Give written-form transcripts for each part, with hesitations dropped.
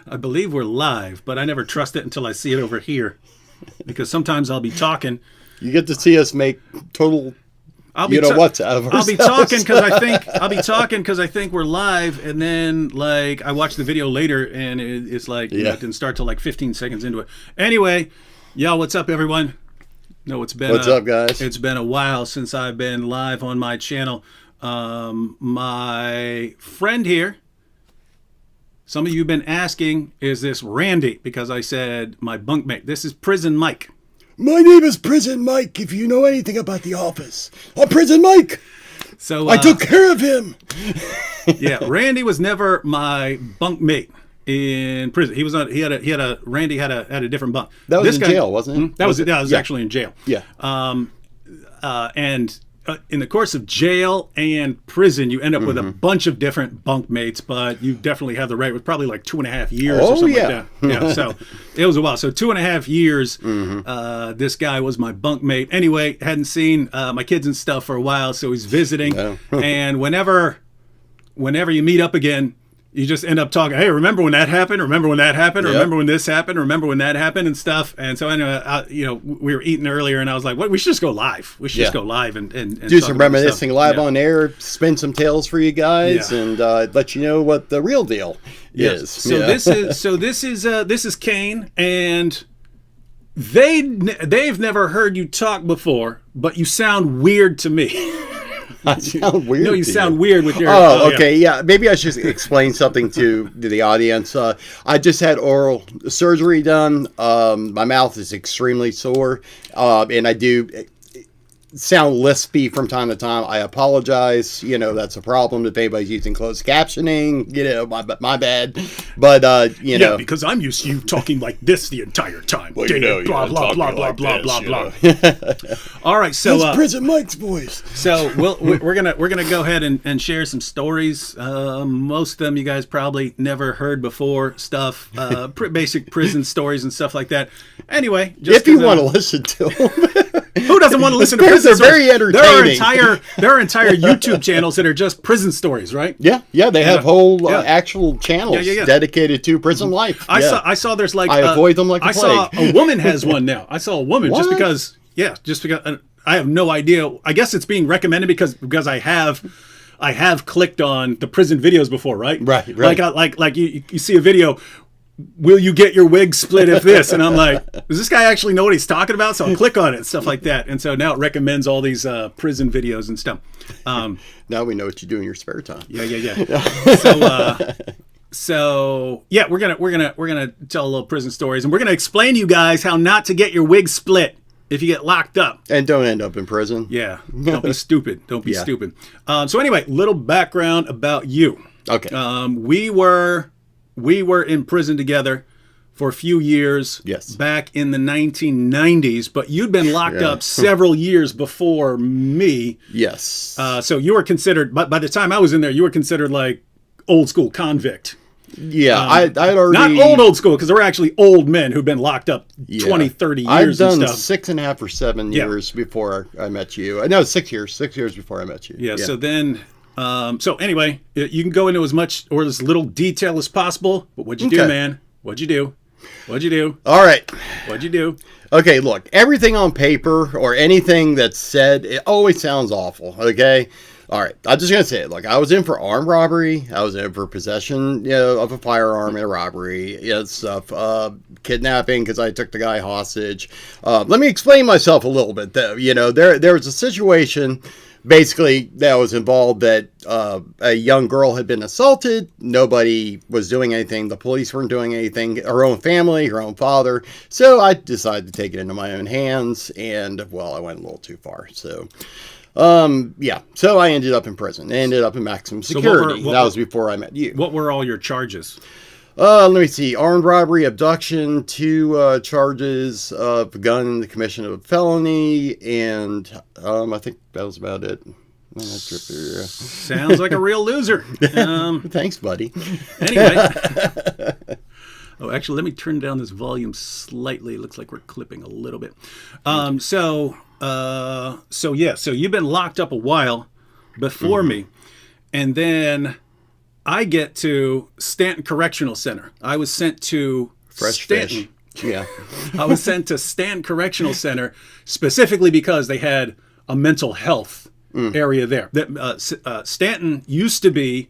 I believe we're live, but I never trust it until I see it over here. Because sometimes I'll be talking. You get to see us make total, what's out of ourselves. I'll be talking because I think we're live, and then like I watch the video later, and it's like it didn't start till like 15 seconds into it. Anyway, what's up, everyone? What's up, guys? It's been a while since I've been live on my channel. My friend here. Some of you have been asking, is this Randy? Because I said my bunkmate. This is Prison Mike. My name is Prison Mike, if you know anything about The Office. I'm Prison Mike! So I took care of him! Yeah, Randy was never my bunkmate in prison. He was not. Randy had a different bunk. That was in jail, wasn't it? That was actually in jail. Yeah. And in the course of jail and prison, you end up with a bunch of different bunkmates, but you definitely have the right. It was probably like 2.5 years or something like that. Yeah, so it was a while. So 2.5 years, this guy was my bunkmate. Anyway, hadn't seen my kids and stuff for a while, so he's visiting. And whenever you meet up again, you just end up talking, hey, remember when that happened? Remember when that happened? Yep. Remember when this happened? Remember when that happened and stuff? And so anyway, we were eating earlier, and I was like, "What? We should just go live. We should just go live and do some reminiscing live on air, spin some tales for you guys, and let you know what the real deal is." So this is Kane, and they've never heard you talk before, but you sound weird to me. I sound weird. No, you sound weird with your. Oh, okay, yeah. Maybe I should explain something to the audience. I just had oral surgery done. My mouth is extremely sore, and I do sound lispy from time to time. I apologize. That's a problem if anybody's using closed captioning. My bad. But yeah, because I'm used to you talking like this the entire time. Well, blah blah blah blah blah blah blah. All right, so that's Prison Mike's voice. So we're gonna go ahead and share some stories. Most of them you guys probably never heard before. Stuff, basic prison stories and stuff like that. Anyway, just if you want to listen to them. Who doesn't want to listen to prison they're stories? very entertaining. There are entire YouTube channels that are just prison stories, right? Yeah, they have whole actual channels dedicated to prison life. I saw there's like I avoid them like I saw a woman has one now. I saw a woman just because I have no idea. I guess it's being recommended because I have clicked on the prison videos before, right? Right. Like you see a video. Will you get your wig split if this? And I'm like, does this guy actually know what he's talking about? So I'll click on it and stuff like that. And so now it recommends all these prison videos and stuff. Now we know what you do in your spare time. Yeah. So we're gonna tell a little prison stories, and we're gonna explain to you guys how not to get your wig split if you get locked up. And don't end up in prison. Yeah. Don't be stupid. Don't be stupid. So anyway, little background about you. Okay. We were in prison together for a few years back in the 1990s, but you'd been locked up several years before me. Yes. So you were considered, by the time I was in there, you were considered like old school convict. Yeah, I'd already... Not old school, because there were actually old men who'd been locked up 20, 30 years I've done and stuff. 6.5 or 7 years before I met you. No, 6 years. 6 years before I met you. Yeah. So then... so anyway, you can go into as much or as little detail as possible, but what'd you do, man? What'd you do? All right. What'd you do? Okay, look, everything on paper or anything that's said, it always sounds awful, okay? All right, I'm just going to say it. Look, I was in for armed robbery. I was in for possession of a firearm in a robbery, stuff, kidnapping because I took the guy hostage. Let me explain myself a little bit, though. There was a situation... Basically, that was involved that a young girl had been assaulted. Nobody was doing anything. The police weren't doing anything. Her own family, her own father. So I decided to take it into my own hands. And, I went a little too far. So, So I ended up in prison. I ended up in maximum security. That was before I met you. What were all your charges? Let me see. Armed robbery, abduction, 2 charges of gun in the commission of a felony, and I think that was about it. Sounds like a real loser. Thanks, buddy. Anyway. Oh, actually, let me turn down this volume slightly. It looks like we're clipping a little bit. So you've been locked up a while before me, and then I get to Stanton Correctional Center. I was sent to Fresh Stanton. fish. Yeah. I was sent to Stanton Correctional Center specifically because they had a mental health area there. Stanton used to be,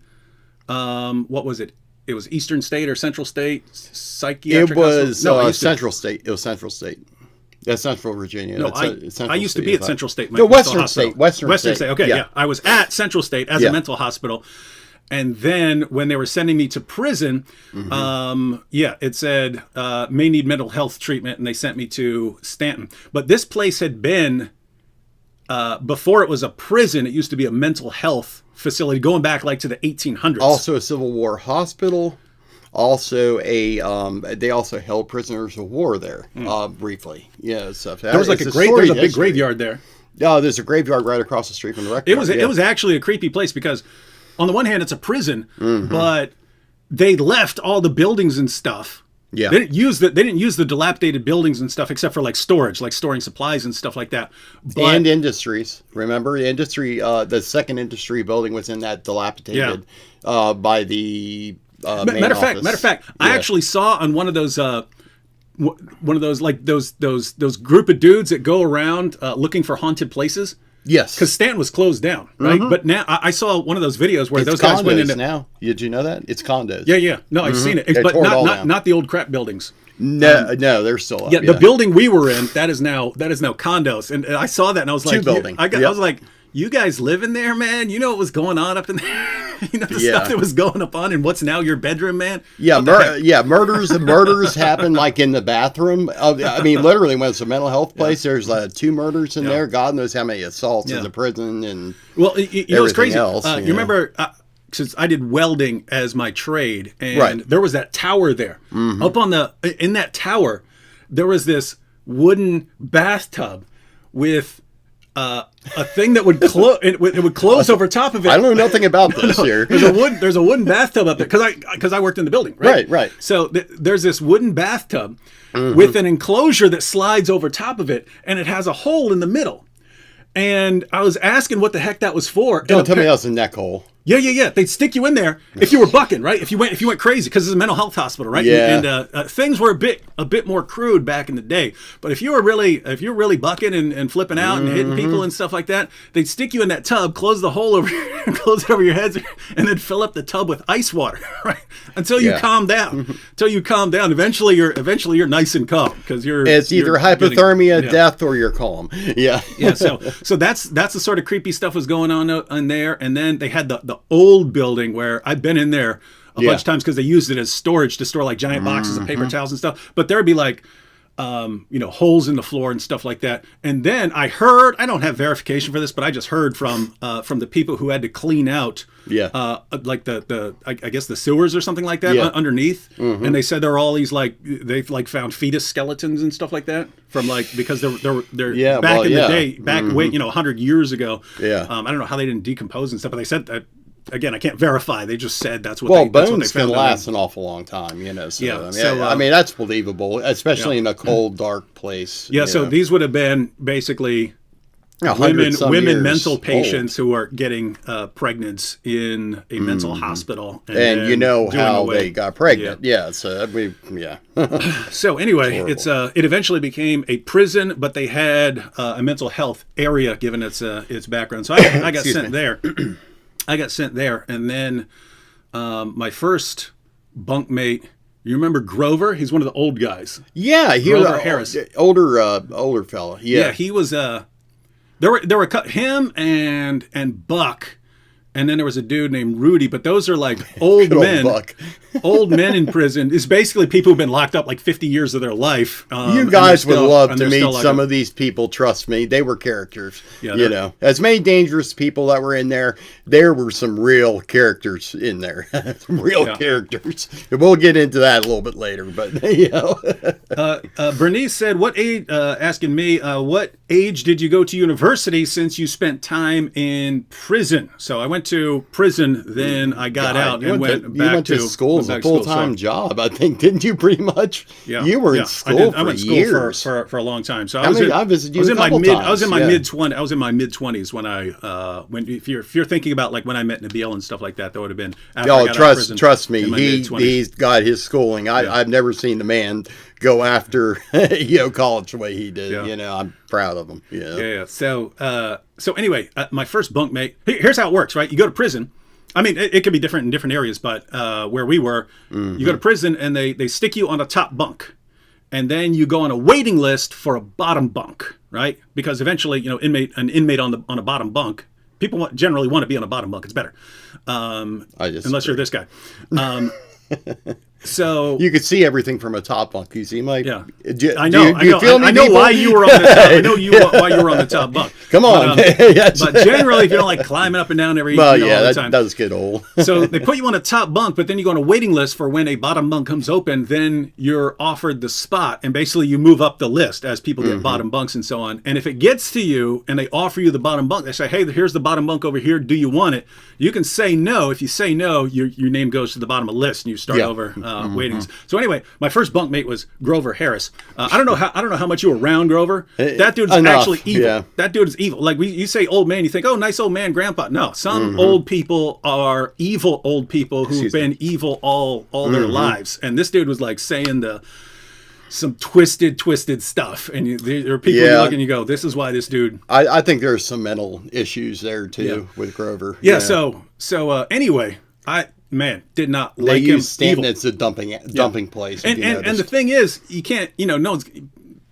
what was it? It was Eastern State or Central State Psychiatric It was Central State. It was Central State. That's Central Virginia. No, That's I used to be at Central State. No, Western State. Western State. Okay, yeah. I was at Central State as a mental hospital. And then when they were sending me to prison, it said may need mental health treatment, and they sent me to Stanton. But this place had been, before it was a prison, it used to be a mental health facility going back like to the 1800s. Also a Civil War hospital. Also they also held prisoners of war there briefly. Yeah, stuff. There was like there's a big graveyard there. Oh, there's a graveyard right across the street from the rec. It was actually a creepy place because on the one hand it's a prison, but they left all the buildings and stuff. Yeah. They didn't use the dilapidated buildings and stuff except for like storage, like storing supplies and stuff like that. And industries. Remember the industry, the second industry building was in that dilapidated by the main office. Matter of fact, I actually saw on one of those like those group of dudes that go around looking for haunted places. Yes, because Stanton was closed down, right? But now I saw one of those videos where those guys went into now. Did you know that it's condos? Yeah. No, I've seen it, but not the old crap buildings. No, they're still up. Yeah, the building we were in that is now condos, and I saw that and I was like, I was like, you guys live in there, man? You know what was going on up in there? You know the stuff that was going up on, and what's now your bedroom, man? Yeah, murders happen like in the bathroom. I mean, literally, when it's a mental health place, there's 2 murders in there. God knows how many assaults in the prison and you know, it's crazy. Else, you remember? Since I did welding as my trade, and there was that tower there. Up on in that tower, there was this wooden bathtub with a thing that would close. It would close over top of it. I don't know nothing about this here. There's a wooden bathtub up there because I worked in the building. Right. So there's this wooden bathtub with an enclosure that slides over top of it, and it has a hole in the middle. And I was asking what the heck that was for. Don't tell me that was a neck hole. Yeah. They'd stick you in there if you were bucking, right? If you went crazy, because it's a mental health hospital, right? Yeah. And things were a bit more crude back in the day. But if you were really bucking and flipping out and hitting people and stuff like that, they'd stick you in that tub, close the hole over, close it over your heads, and then fill up the tub with ice water, right? Until you calm down. Eventually you're nice and calm because it's either hypothermia, death, or you're calm. Yeah. So that's the sort of creepy stuff was going on in there, and then they had the old building where I've been in there a bunch of times because they used it as storage to store like giant boxes of paper towels and stuff. But there'd be like, holes in the floor and stuff like that. And then I don't have verification for this, but I just heard from the people who had to clean out, like I guess the sewers or something like that underneath. And they said there were all these they've found fetus skeletons and stuff like that from because they're back in the day, way 100 years ago. Yeah, I don't know how they didn't decompose and stuff, but they said that. Again, I can't verify. They just said that's what bones can last an awful long time, So, I mean, that's believable, especially in a cold, dark place. Yeah, so these would have been basically women mental patients who are getting pregnant in a mental hospital. And you know how they got pregnant. So So anyway, it eventually became a prison, but they had a mental health area given its background. So I got sent there. I got sent there, and then my first bunkmate. You remember Grover? He's one of the old guys. Yeah, he was Harris, older fella. Yeah, he was. There were him and Buck, and then there was a dude named Rudy. But those are like old men. Old men in prison. It's basically people who've been locked up like 50 years of their life. You guys would love to meet some of these people. Trust me, they were characters. Yeah, as many dangerous people that were in there, there were some real characters in there. Characters. We'll get into that a little bit later. But Bernice said, "What age?" Asking me, "What age did you go to university since you spent time in prison?" So I went went to prison, then I got out and went back to school as a full-time job. I think, didn't you? Pretty much. Yeah. You were in school I went to years. school for a long time. So I visited you a couple times. I was in my mid-20s when if you're thinking about like when I met Nabil and stuff like that would have been after I got out of prison. Trust me, he's got his schooling. I've never seen the man go after college the way he did. Yeah. I'm proud of him. Yeah. So anyway, my first bunkmate. Here's how it works, right? You go to prison. I mean, it could be different in different areas, but where we were, you go to prison and they stick you on a top bunk, and then you go on a waiting list for a bottom bunk, right? Because eventually, an inmate on a bottom bunk. People generally want to be on a bottom bunk. It's better, unless you're this guy. So you could see everything from a top bunk. You see, Mike? Yeah, I know. I know why you were on the top. I know why you were on the top bunk. Come on. But generally, if you don't like climbing up and down all the time. That does get old. So they put you on a top bunk, but then you go on a waiting list for when a bottom bunk comes open. Then you're offered the spot, and basically you move up the list as people get bottom bunks and so on. And if it gets to you and they offer you the bottom bunk, they say, "Hey, here's the bottom bunk over here. Do you want it?" You can say no. If you say no, your name goes to the bottom of the list, and you start over. Waitings. So anyway, my first bunkmate was Grover Harris. I don't know how much you were around Grover. That dude's actually evil. Yeah. That dude is evil. Like you say old man, you think, oh, nice old man, grandpa. No, some old people are evil old people who've been evil all their lives. And this dude was like saying some twisted stuff. And there are people who look and you go, this is why this dude. I think there's some mental issues there too with Grover. Yeah. So anyway, did not like him. They use Stanton as a dumping place. And the thing is, you can't,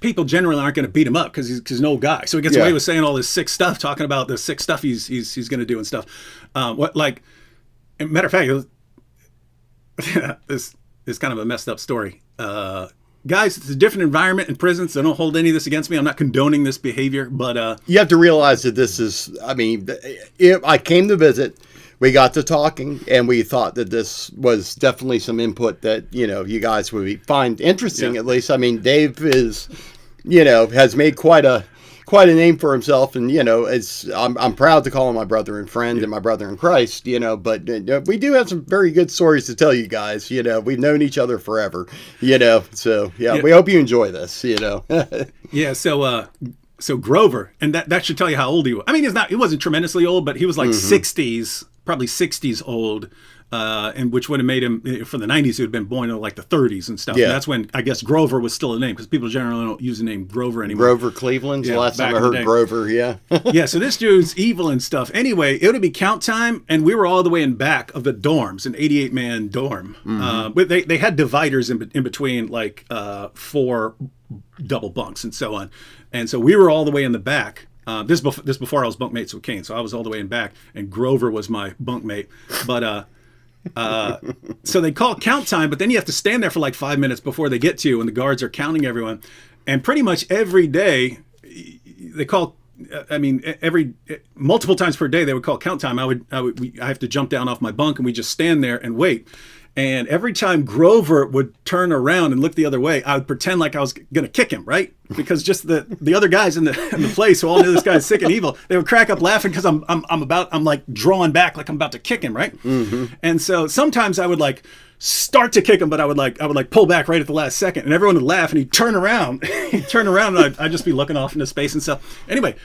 people generally aren't going to beat him up because he's an old guy. So he gets away with saying all this sick stuff, talking about the sick stuff he's going to do and stuff. Matter of fact, this is kind of a messed up story. Guys, it's a different environment in prisons. So don't hold any of this against me. I'm not condoning this behavior, but you have to realize that this is. I mean, if I came to visit. We got to talking, and we thought that this was definitely some input that you guys would find interesting. At least, I mean, Dave is, has made quite a name for himself, and I'm proud to call him my brother and friend and my brother in Christ. But we do have some very good stories to tell you guys. We've known each other forever. So we hope you enjoy this. Yeah. So Grover, and that should tell you how old he was. I mean, he wasn't tremendously old, but he was like 60s. Probably 60s old, and which would have made him, for the 90s, he would have been born in like the 30s and stuff. Yeah. And that's when, I guess, Grover was still a name, because people generally don't use the name Grover anymore. Grover Cleveland's the last time I heard Grover, Yeah, so this dude's evil and stuff. Anyway, it would be count time, and we were all the way in back of the dorms, an 88-man dorm. But they had dividers in between, like 4 double bunks and so on. And so we were all the way in the back. This before I was bunkmates with Kane, so I was all the way in back, and Grover was my bunkmate. But so they call count time, but then you have to stand there for like 5 minutes before they get to you, and the guards are counting everyone. And pretty much every day, they call. Multiple times per day they would call count time. I have to jump down off my bunk, and we just stand there and wait. And every time Grover would turn around and look the other way, I would pretend like I was going to kick him, right? Because just the other guys in the place who all knew this guy's sick and evil, they would crack up laughing because I'm like drawing back like I'm about to kick him, right? And so sometimes I would like start to kick him, but I would like pull back right at the last second, and everyone would laugh, and he'd turn around, and I'd just be looking off into space and stuff. Anyway,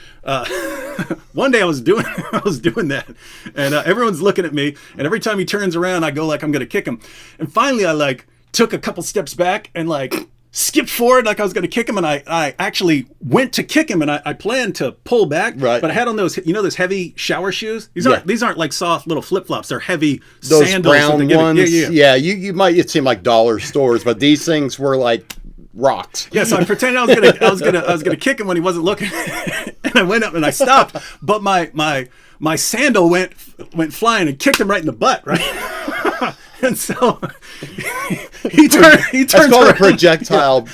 one day I was doing that, and everyone's looking at me, and every time he turns around, I go like I'm gonna kick him, and finally I like took a couple steps back and like skipped forward like I was going to kick him, and I actually went to kick him, and I planned to pull back, right. But I had on those heavy shower shoes. These aren't like soft little flip-flops. They're heavy those sandals. Brown ones. Yeah. You might, it seemed like dollar stores, but these things were like rocks. Yeah, so I pretended I was gonna kick him when he wasn't looking, and I went up and I stopped, but my sandal went flying and kicked him right in the butt, right? And so he turns called a projectile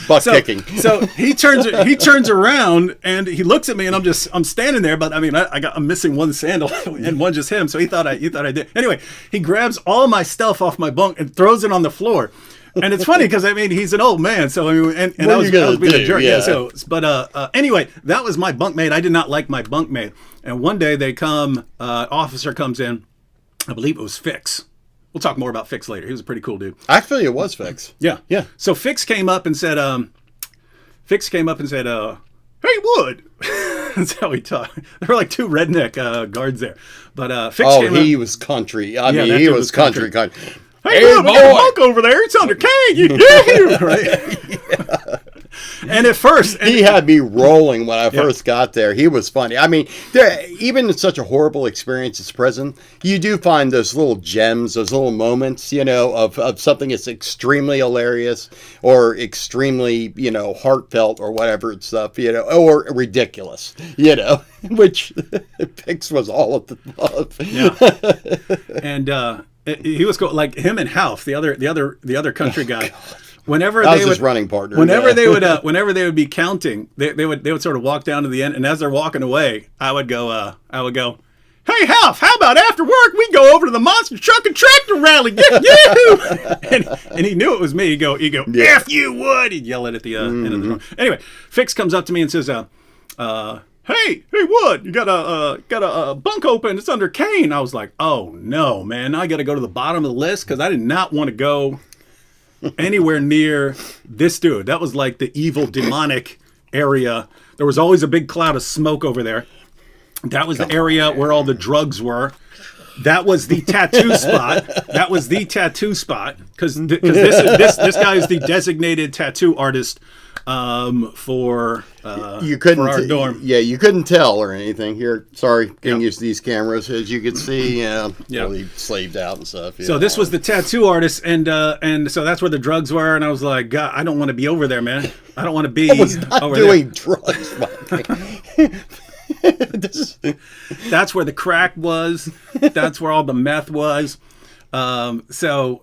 butt kicking. So he turns around and he looks at me, and I'm standing there, but I mean I'm missing one sandal and one just hit him. So he thought I did. Anyway, he grabs all my stuff off my bunk and throws it on the floor. And it's funny because I mean he's an old man, so I mean, and I was being a jerk. Yeah. So, but anyway, that was my bunkmate. I did not like my bunkmate. And one day they come, officer comes in. I believe it was Fix. We'll talk more about Fix later. He was a pretty cool dude. Actually, it was Fix. Yeah. So Fix came up and said, "Hey, Wood." That's how he talked. There were like two redneck guards there, but Fix came up. He was country. I mean, he was country. Hey, Wood, we got a bunk over there. It's under Kane. Yeah, right. And at first, he had me rolling when I first got there. He was funny. I mean, even in such a horrible experience as prison, you do find those little gems, those little moments, of something that's extremely hilarious or extremely, heartfelt or whatever stuff, or ridiculous, which Pix was all of the above. Yeah. And he was cool, like him and Half, the other country guy. Whenever that was his running partner. Whenever they would be counting, they would sort of walk down to the end, and as they're walking away, I would go, "Hey, Half, how about after work we go over to the monster truck and tractor rally? Yeah, and he knew it was me. He'd go, F you, Wood. He'd yell it at the end of the room. Anyway, Fix comes up to me and says, "Hey, Wood, you got a bunk open. It's under Kane." I was like, "Oh no, man, I got to go to the bottom of the list because I did not want to go anywhere near this dude." That was like the evil demonic area. There was always a big cloud of smoke over there. That was the area where all the drugs were. That was the tattoo spot. Because this guy is the designated tattoo artist for our dorm. Yeah, you couldn't tell or anything here. Sorry, can't use these cameras. As you can see, really slaved out and stuff. So this was the tattoo artist, and so that's where the drugs were. And I was like, God, I don't want to be over there, man. I don't want to be over doing there. drugs. That's where the crack was. That's where all the meth was. So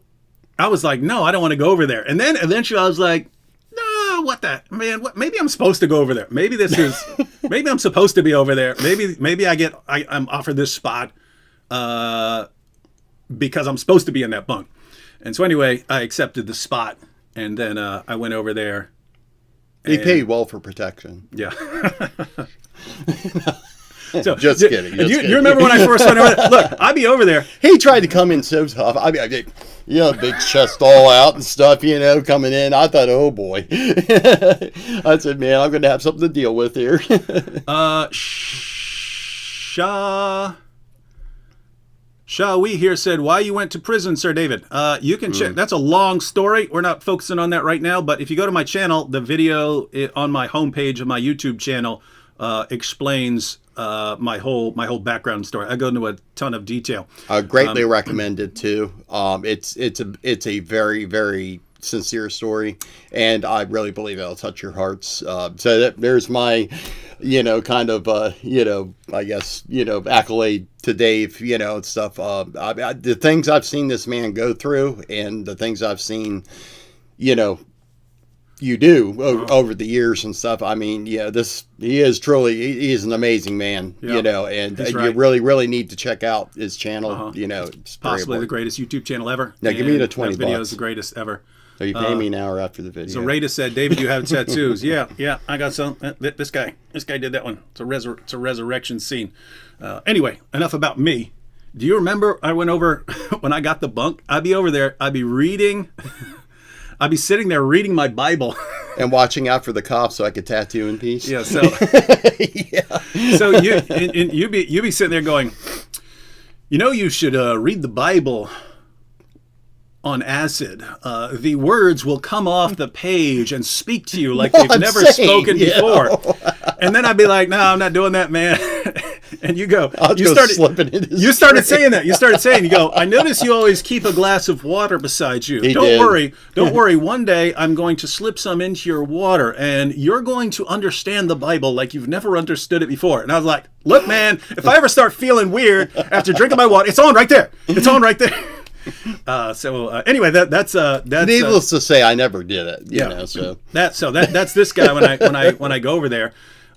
I was like, no, I don't want to go over there. And then eventually I was like, no, what that, man? What? Maybe I'm supposed to go over there. Maybe I'm supposed to be over there. Maybe I'm offered this spot because I'm supposed to be in that bunk. And so anyway, I accepted the spot, and then I went over there. He paid well for protection. Yeah. So, just kidding. You remember when I first went over there? Look, I'd be over there. He tried to come in so tough. I mean, big chest all out and stuff, coming in. I thought, oh boy. I said, man, I'm going to have something to deal with here. We here said, why you went to prison, Sir David? You can check. That's a long story. We're not focusing on that right now. But if you go to my channel, the video on my homepage of my YouTube channel explains my whole background story. I go into a ton of detail. Greatly recommended too. It's a very, very sincere story, and I really believe it'll touch your hearts. So there's my, kind of, I guess, accolade to Dave, and stuff. The things I've seen this man go through, and the things I've seen, you do over the years and stuff. I mean, he is an amazing man, and right. You really, really need to check out his channel. It's possibly the greatest YouTube channel ever. Now, give me the $20. That video is the greatest ever. So you pay me now or after the video? So Rada said, David, you have tattoos. Yeah, I got some. This guy did that one. It's a resurrection scene. Anyway, enough about me. Do you remember I went over when I got the bunk? I'd be over there. I'd be reading. I'd be sitting there reading my Bible. And watching out for the cops so I could tattoo in peace. Yeah, so So you'd be sitting there going, you should read the Bible on acid. The words will come off the page and speak to you like they've never spoken before. And then I'd be like, no, I'm not doing that, man. And you go, you started saying that. You started saying, I notice you always keep a glass of water beside you. Don't worry. One day I'm going to slip some into your water and you're going to understand the Bible like you've never understood it before. And I was like, look, man, if I ever start feeling weird after drinking my water, it's on right there. It's on right there. Anyway, that's needless to say, I never did it. So that's this guy when I go over there,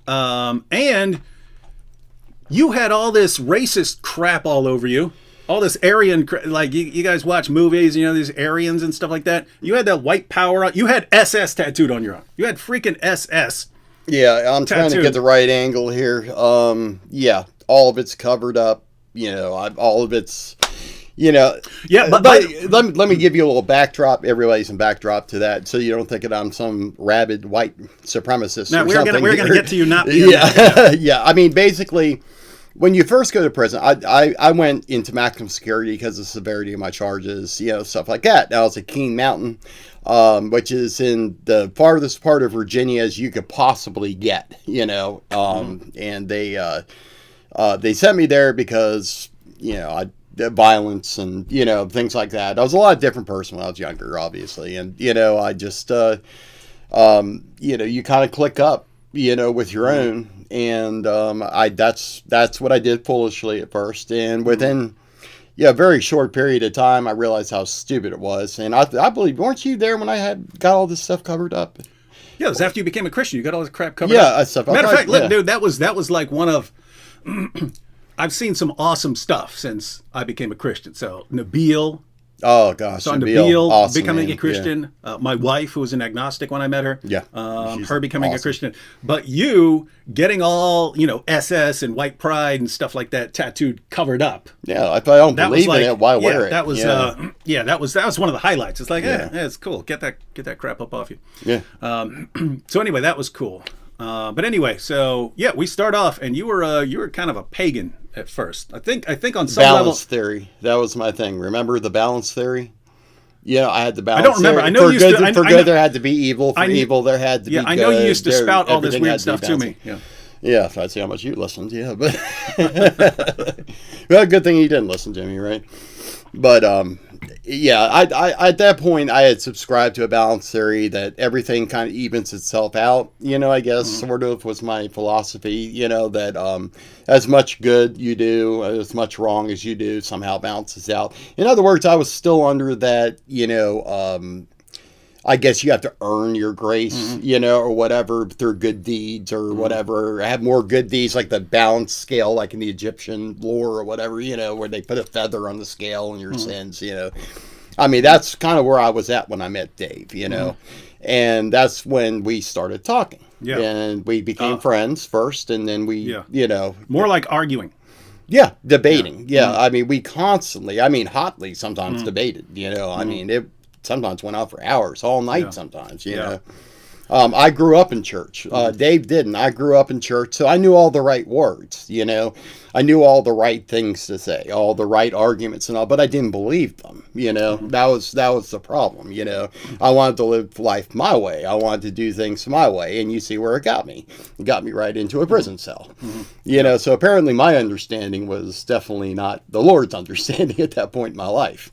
and you had all this racist crap all over you. all this Aryan, like you guys watch movies, these Aryans and stuff like that. You had that white power on. You had SS tattooed on your arm. You had freaking SS. Yeah, I'm trying to get the right angle here. Yeah, all of it's covered up. All of it's. Yeah, but let me give you a little backdrop. Everybody some backdrop to that, so you don't think that I'm some rabid white supremacist. No, we're gonna get to you not. Yeah. I mean, basically, when you first go to prison, I went into maximum security because of the severity of my charges, stuff like that. Now it's at Kane Mountain, which is in the farthest part of Virginia as you could possibly get, and they sent me there because violence and things like that. I was a lot different person when I was younger, obviously, and I just you kind of click up with your own, and that's what I did foolishly at first, and within a very short period of time I realized how stupid it was. And I believe, weren't you there when I had got all this stuff covered up? Yeah, it was after you became a Christian. You got all this crap covered up. Matter of fact, look, dude, that was like one of I've seen some awesome stuff since I became a Christian. So Nabil. Oh gosh, so Nabil awesome, becoming a Christian. Yeah. My wife, who was an agnostic when I met her. Yeah. Her becoming a Christian. But you getting all SS and white pride and stuff like that tattooed, covered up. Yeah, if I don't believe in it, why wear it? That was that was one of the highlights. It's like it's cool. Get that crap up off you. Yeah. So anyway, that was cool. But anyway, so we start off, and you were kind of a pagan at first. I think on some level. Balance theory. That was my thing. Remember the balance theory? I had the balance. I don't remember. Theory. I know for good there had to be evil. For evil there had to be good. I know you used to spout all this weird stuff to me. Yeah. Yeah, if I'd see how much you listened. Yeah, but well, good thing you didn't listen to me, right? But I at that point I had subscribed to a balance theory that everything kind of evens itself out. I guess sort of was my philosophy. That as much good you do, as much wrong as you do, somehow balances out. In other words, I was still under that. I guess you have to earn your grace, or whatever, through good deeds or whatever. Have more good deeds, like the balance scale, like in the Egyptian lore or whatever, where they put a feather on the scale and your sins, I mean, that's kind of where I was at when I met Dave, and that's when we started talking. Yeah. And we became friends first, and then we, More like arguing. Yeah, debating. Yeah. I mean, we constantly, hotly sometimes debated, I mean, it sometimes went out for hours, all night sometimes, I grew up in church. Dave didn't. I grew up in church, so I knew all the right words, I knew all the right things to say, all the right arguments and all, but I didn't believe them, That was the problem, I wanted to live life my way. I wanted to do things my way, and you see where it got me. It got me right into a prison cell. So apparently my understanding was definitely not the Lord's understanding at that point in my life.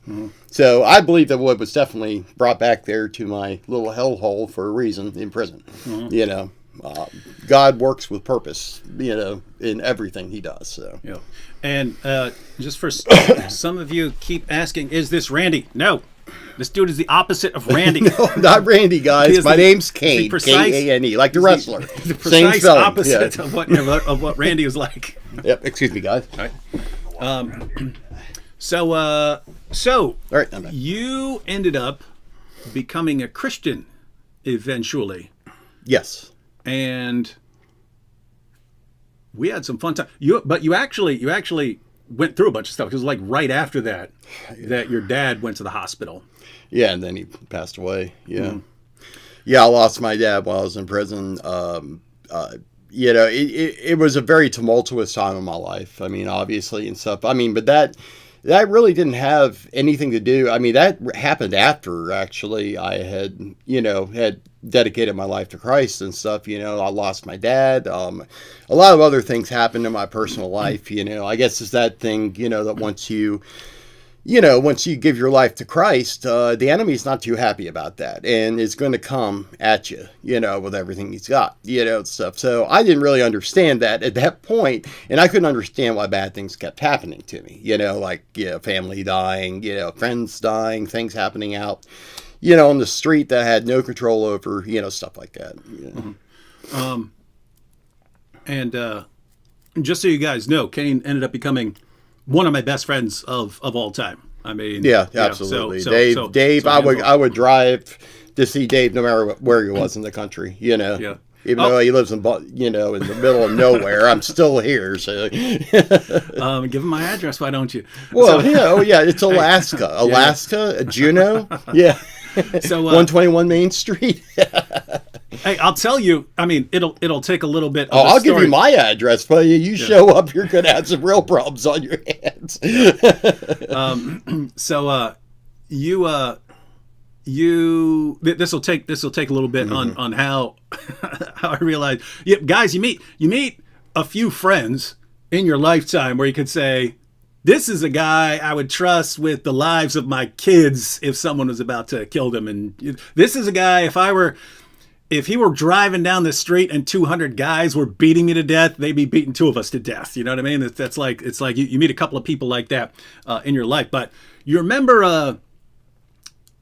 So I believe that Wood was definitely brought back there to my little hellhole for a reason in prison. God works with purpose, in everything he does. So yeah, and just for some of you keep asking, is this Randy? No, this dude is the opposite of Randy. No, not Randy, guys. My name's Kane. Kane, like the wrestler. The precise opposite of what Randy was like. Yep. Excuse me, guys. All right. So all right, you ended up becoming a Christian eventually. Yes. And we had some fun time. But you actually went through a bunch of stuff. It was like right after that your dad went to the hospital. Yeah, and then he passed away. Yeah. Yeah, I lost my dad while I was in prison. It was a very tumultuous time in my life. I mean, obviously and stuff. I mean, but that really didn't have anything to do. I mean, that happened after actually I had dedicated my life to Christ and stuff. I lost my dad. A lot of other things happened in my personal life. I guess it's that thing, that once you give your life to Christ, the enemy's not too happy about that, and it's going to come at you, with everything he's got, stuff. So I didn't really understand that at that point, and I couldn't understand why bad things kept happening to me, like, family dying, friends dying, things happening out, on the street that I had no control over, stuff like that. And just so you guys know, Kane ended up becoming one of my best friends of all time. I mean, yeah, absolutely. So, Dave, I would drive to see Dave no matter where he was in the country. You know, yeah. Even though he lives in in the middle of nowhere, I'm still here. So, give him my address, why don't you? Well, it's Alaska, Alaska, Juneau, yeah. So 121 Main Street. Hey, I'll tell you. I mean, it'll take a little bit. I'll give you my address, but you show up, you're gonna have some real problems on your hands. This will take a little bit on how I realized. Yeah, guys, you meet a few friends in your lifetime where you could say, this is a guy I would trust with the lives of my kids if someone was about to kill them, and this is a guy if he were driving down the street and 200 guys were beating me to death, they'd be beating two of us to death. You know what I mean? It's like you meet a couple of people like that in your life. But you remember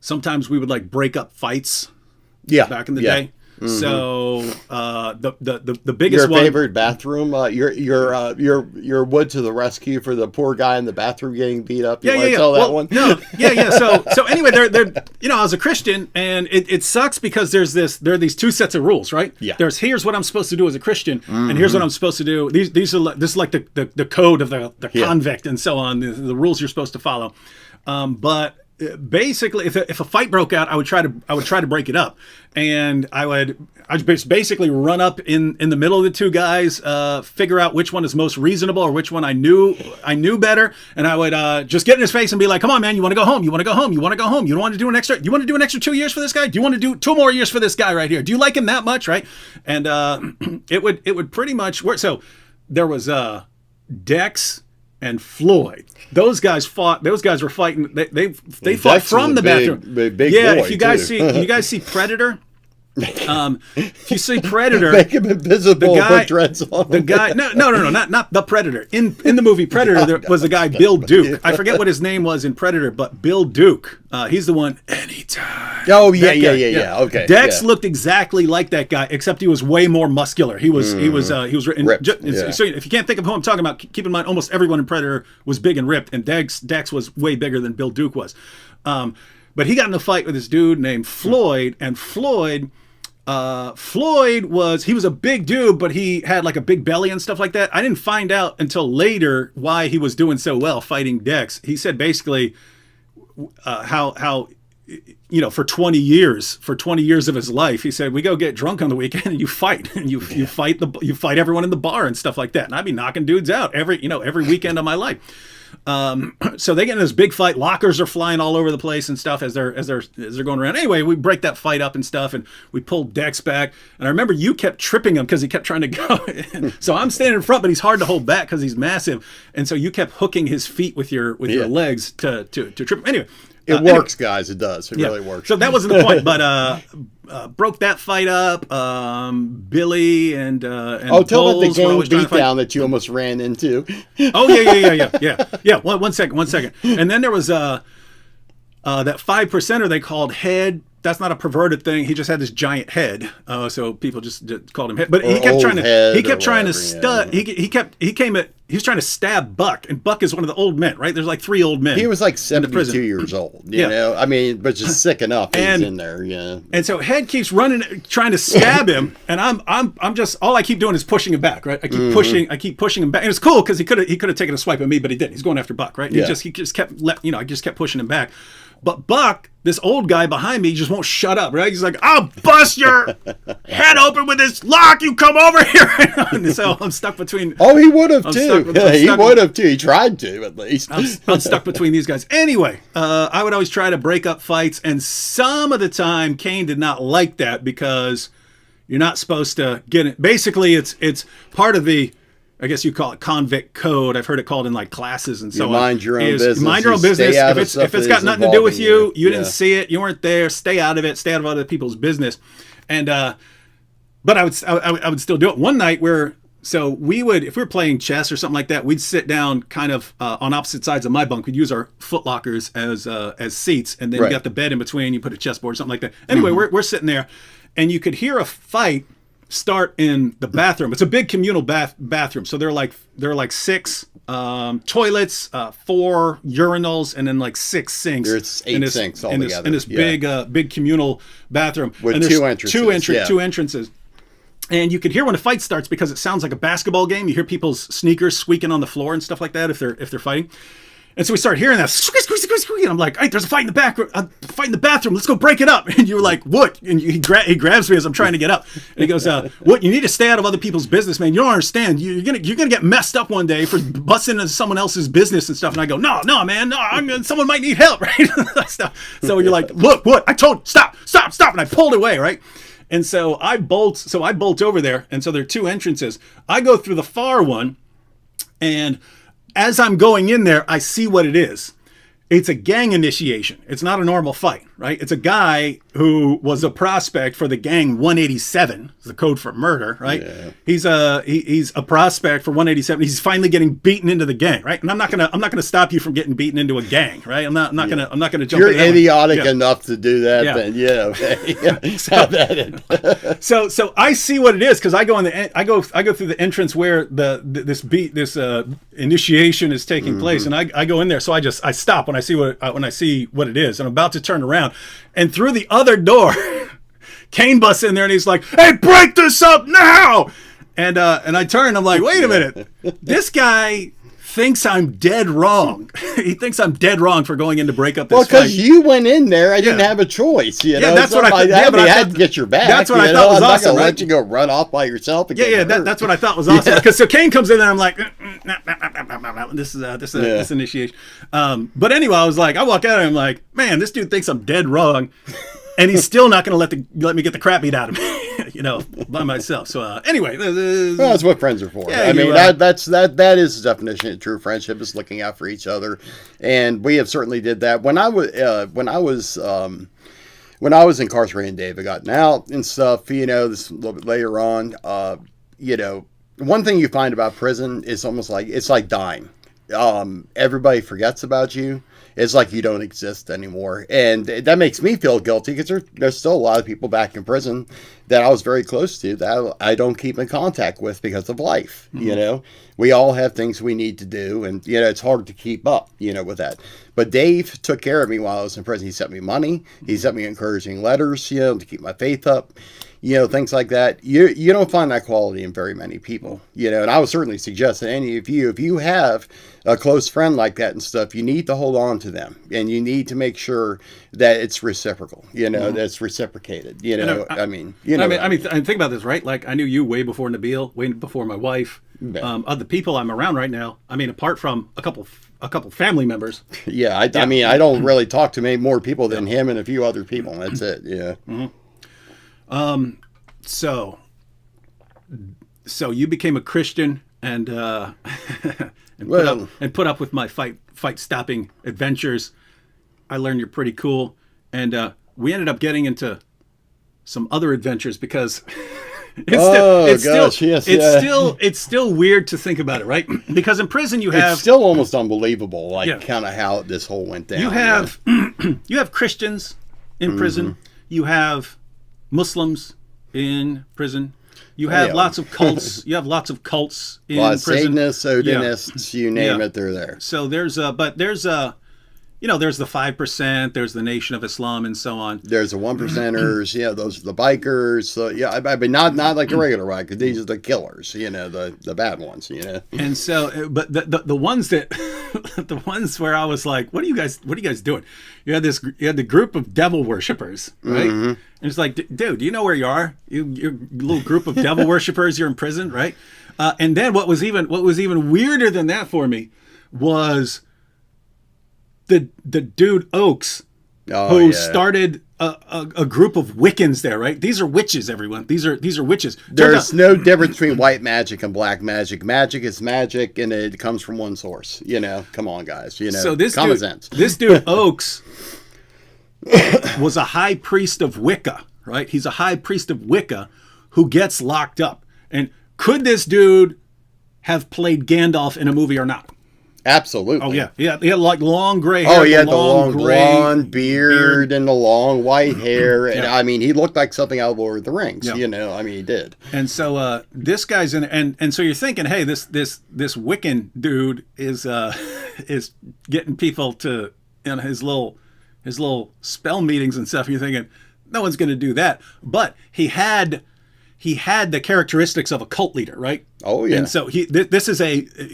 sometimes we would like break up fights. Yeah, back in the day. Mm-hmm. So the biggest your favorite bathroom, your wood to the rescue for the poor guy in the bathroom getting beat up. Tell that one. No, yeah. So anyway, I was a Christian, and it sucks because there are these two sets of rules, right? Yeah. Here's what I'm supposed to do as a Christian, and here's what I'm supposed to do. This is like the code of the convict and so on. The rules you're supposed to follow, but. Basically, if a fight broke out, I would try to break it up, and I'd basically run up in the middle of the two guys, figure out which one is most reasonable or which one I knew better, and I would just get in his face and be like, "Come on, man, you want to go home? You want to go home? You want to go home? You don't want to do an extra? You want to do an extra 2 years for this guy? Do you want to do 2 more years for this guy right here? Do you like him that much, right?" And it would pretty much work. So there was Dex and Floyd. Those guys fought. Those guys were fighting. They fought from the bathroom. Big yeah, boy, if you guys see Predator. If you see Predator, make him invisible. Put dreads on the guy. No, not the Predator. In the movie Predator, there was a guy, Bill Duke. I forget what his name was in Predator, but Bill Duke. He's the one. Anytime. Oh yeah. Okay. Dex looked exactly like that guy, except he was way more muscular. He was ripped. So if you can't think of who I'm talking about, keep in mind almost everyone in Predator was big and ripped, and Dex was way bigger than Bill Duke was. But he got in a fight with this dude named Floyd, and Floyd was a big dude, but he had like a big belly and stuff like that. I didn't find out until later why he was doing so well fighting Dex. He said basically how for 20 years of his life, he said, we go get drunk on the weekend and you fight and you fight everyone in the bar and stuff like that. And I'd be knocking dudes out every weekend of my life. So they get in this big fight. Lockers are flying all over the place and stuff as they're going around. Anyway, we break that fight up and stuff, and we pulled Dex back. And I remember you kept tripping him because he kept trying to go. So I'm standing in front, but he's hard to hold back because he's massive. And so you kept hooking his feet with your legs to trip him. Anyway. It works, guys. It does. It really works. So that wasn't the point, but broke that fight up. Billy and tell about the gang beatdown that you almost ran into. Oh yeah. One second. And then there was that 5%er they called Head. That's not a perverted thing. He just had this giant head, so people just called him Head. But he kept trying to stud. He was trying to stab Buck, and Buck is one of the old men, right? There's like 3 old men. He was like 72 years old. You know, I mean, but just sick enough. He's in there, And so Head keeps running, trying to stab him, and I'm just all I keep doing is pushing him back, right? I keep pushing him back, and it's cool because he could have taken a swipe at me, but he didn't. He's going after Buck, right? And he just kept I just kept pushing him back. But Buck, this old guy behind me, just won't shut up, right? He's like, I'll bust your head open with this lock. You come over here. And so I'm stuck between. Oh, he would have too. He would have too. He tried to, at least. I'm stuck between these guys. Anyway, I would always try to break up fights. And some of the time, Kane did not like that because you're not supposed to get it. Basically, it's part of the, I guess you call it convict code. I've heard it called in like classes and so on. Mind your own business. Mind your own business. If it's got nothing to do with you, you didn't see it, you weren't there, stay out of it, stay out of other people's business. And but I would still do it. One night we would, if we were playing chess or something like that, we'd sit down kind of on opposite sides of my bunk. We'd use our foot lockers as seats, and then you got the bed in between. You put a chessboard or something like that. Anyway, we're sitting there, and you could hear a fight start in the bathroom. It's a big communal bathroom. So there are like 6 toilets, 4 urinals, and then like 6 sinks. There's 8 sinks altogether. In this big communal bathroom. With and 2 entrances. 2 entrances. And you can hear when a fight starts because it sounds like a basketball game. You hear people's sneakers squeaking on the floor and stuff like that if they're fighting. And so we start hearing that squeak, squeak, squeak, squeak, and I'm like, "Hey, there's a fight in the back, fight in the bathroom. Let's go break it up." And you're like, "What?" And he grabs me as I'm trying to get up, and he goes, "What? You need to stay out of other people's business, man. You don't understand. You're gonna get messed up one day for busting into someone else's business and stuff." And I go, "No, man, no. Someone might need help, right?" So you're like, "Look, what? I told you, stop!" And I pulled away, right? And so I bolt over there, and so there are 2 entrances. I go through the far one, and as I'm going in there, I see what it is. It's a gang initiation. It's not a normal fight, right? It's a guy who was a prospect for the gang 187, the code for murder, right? Yeah. He's a prospect for 187. He's finally getting beaten into the gang, right? And I'm not gonna stop you from getting beaten into a gang, right? I'm not gonna jump. You're idiotic enough to do that, then okay. So I see what it is because I go through the entrance where this initiation is taking place, and I go in there. So I stop when I see what it is, and I'm about to turn around, and through the other door, Kane busts in there, and he's like, "Hey, break this up now!" And I turn, I'm like, "Wait a minute, this guy thinks I'm dead wrong." He thinks I'm dead wrong for going in to break up this fight. Well, because you went in there, I didn't have a choice. You know? That's what I thought. I had to get your back. That's what I thought was awesome. I'm not going to let you go run off by yourself again. That's what I thought was awesome. Because so Kane comes in there, I'm like, this is initiation. But anyway, I walk out and I'm like, man, this dude thinks I'm dead wrong, and he's still not going to let me get the crap beat out of me, by myself. So anyway, that's what friends are for. Yeah, I mean, that is the definition of true friendship, is looking out for each other, and we have certainly did that. When I was incarcerated and David gotten out and stuff, this a little bit later on, one thing you find about prison is almost like it's like dying. Everybody forgets about you. It's like you don't exist anymore. And that makes me feel guilty because there's still a lot of people back in prison that I was very close to that I don't keep in contact with because of life. Mm-hmm. We all have things we need to do, and it's hard to keep up, with that. But Dave took care of me while I was in prison. He sent me money. He sent me encouraging letters, to keep my faith up. Things like that. You don't find that quality in very many people, and I would certainly suggest that any of you, if you have a close friend like that and stuff, you need to hold on to them, and you need to make sure that it's reciprocal, mm-hmm. that's reciprocated, I mean, think about this, right? Like, I knew you way before Nabil, way before my wife, other people I'm around right now. I mean, apart from a couple family members. Yeah. I mean, I don't really talk to many more people than him and a few other people. That's it. Yeah. Mm-hmm. So you became a Christian and put up with my fight stopping adventures. I learned you're pretty cool, and we ended up getting into some other adventures because it's still weird to think about it, right? Because in prison it's still almost unbelievable, kind of how this whole went down. You have you have Christians in prison. Mm-hmm. You have Muslims in prison. You have lots of cults. You have lots of cults in prison. Satanists, Odinists, you name it, they're there. So there's the 5%, there's the Nation of Islam, and so on. There's the 1%ers, those are the bikers. So I mean, not like the regular bikers. These are the killers, the bad ones, And so, but the ones that, the ones where I was like, what are you guys doing? You had the group of devil worshippers, right? Mm-hmm. And it's like, dude, do you know where you are? You're a little group of devil worshippers. You're in prison, right? And then what was even weirder than that for me was the dude Oaks, who started a group of Wiccans there, right? These are witches, everyone. These are witches. There's no difference between white magic and black magic. Magic is magic, and it comes from one source. Come on, guys. So common sense. This dude Oaks was a high priest of Wicca, right? He's a high priest of Wicca who gets locked up. And could this dude have played Gandalf in a movie or not? Absolutely. Oh yeah, he had like long gray hair. Oh, he had the long blonde beard and the long white hair, and I mean, he looked like something out of Lord of the Rings. Yeah. You know, I mean, he did. And so this guy's in, and so you're thinking, hey, this Wiccan dude is getting people to his little spell meetings and stuff. And you're thinking, no one's going to do that, but he had the characteristics of a cult leader, right? Oh, yeah. And so this is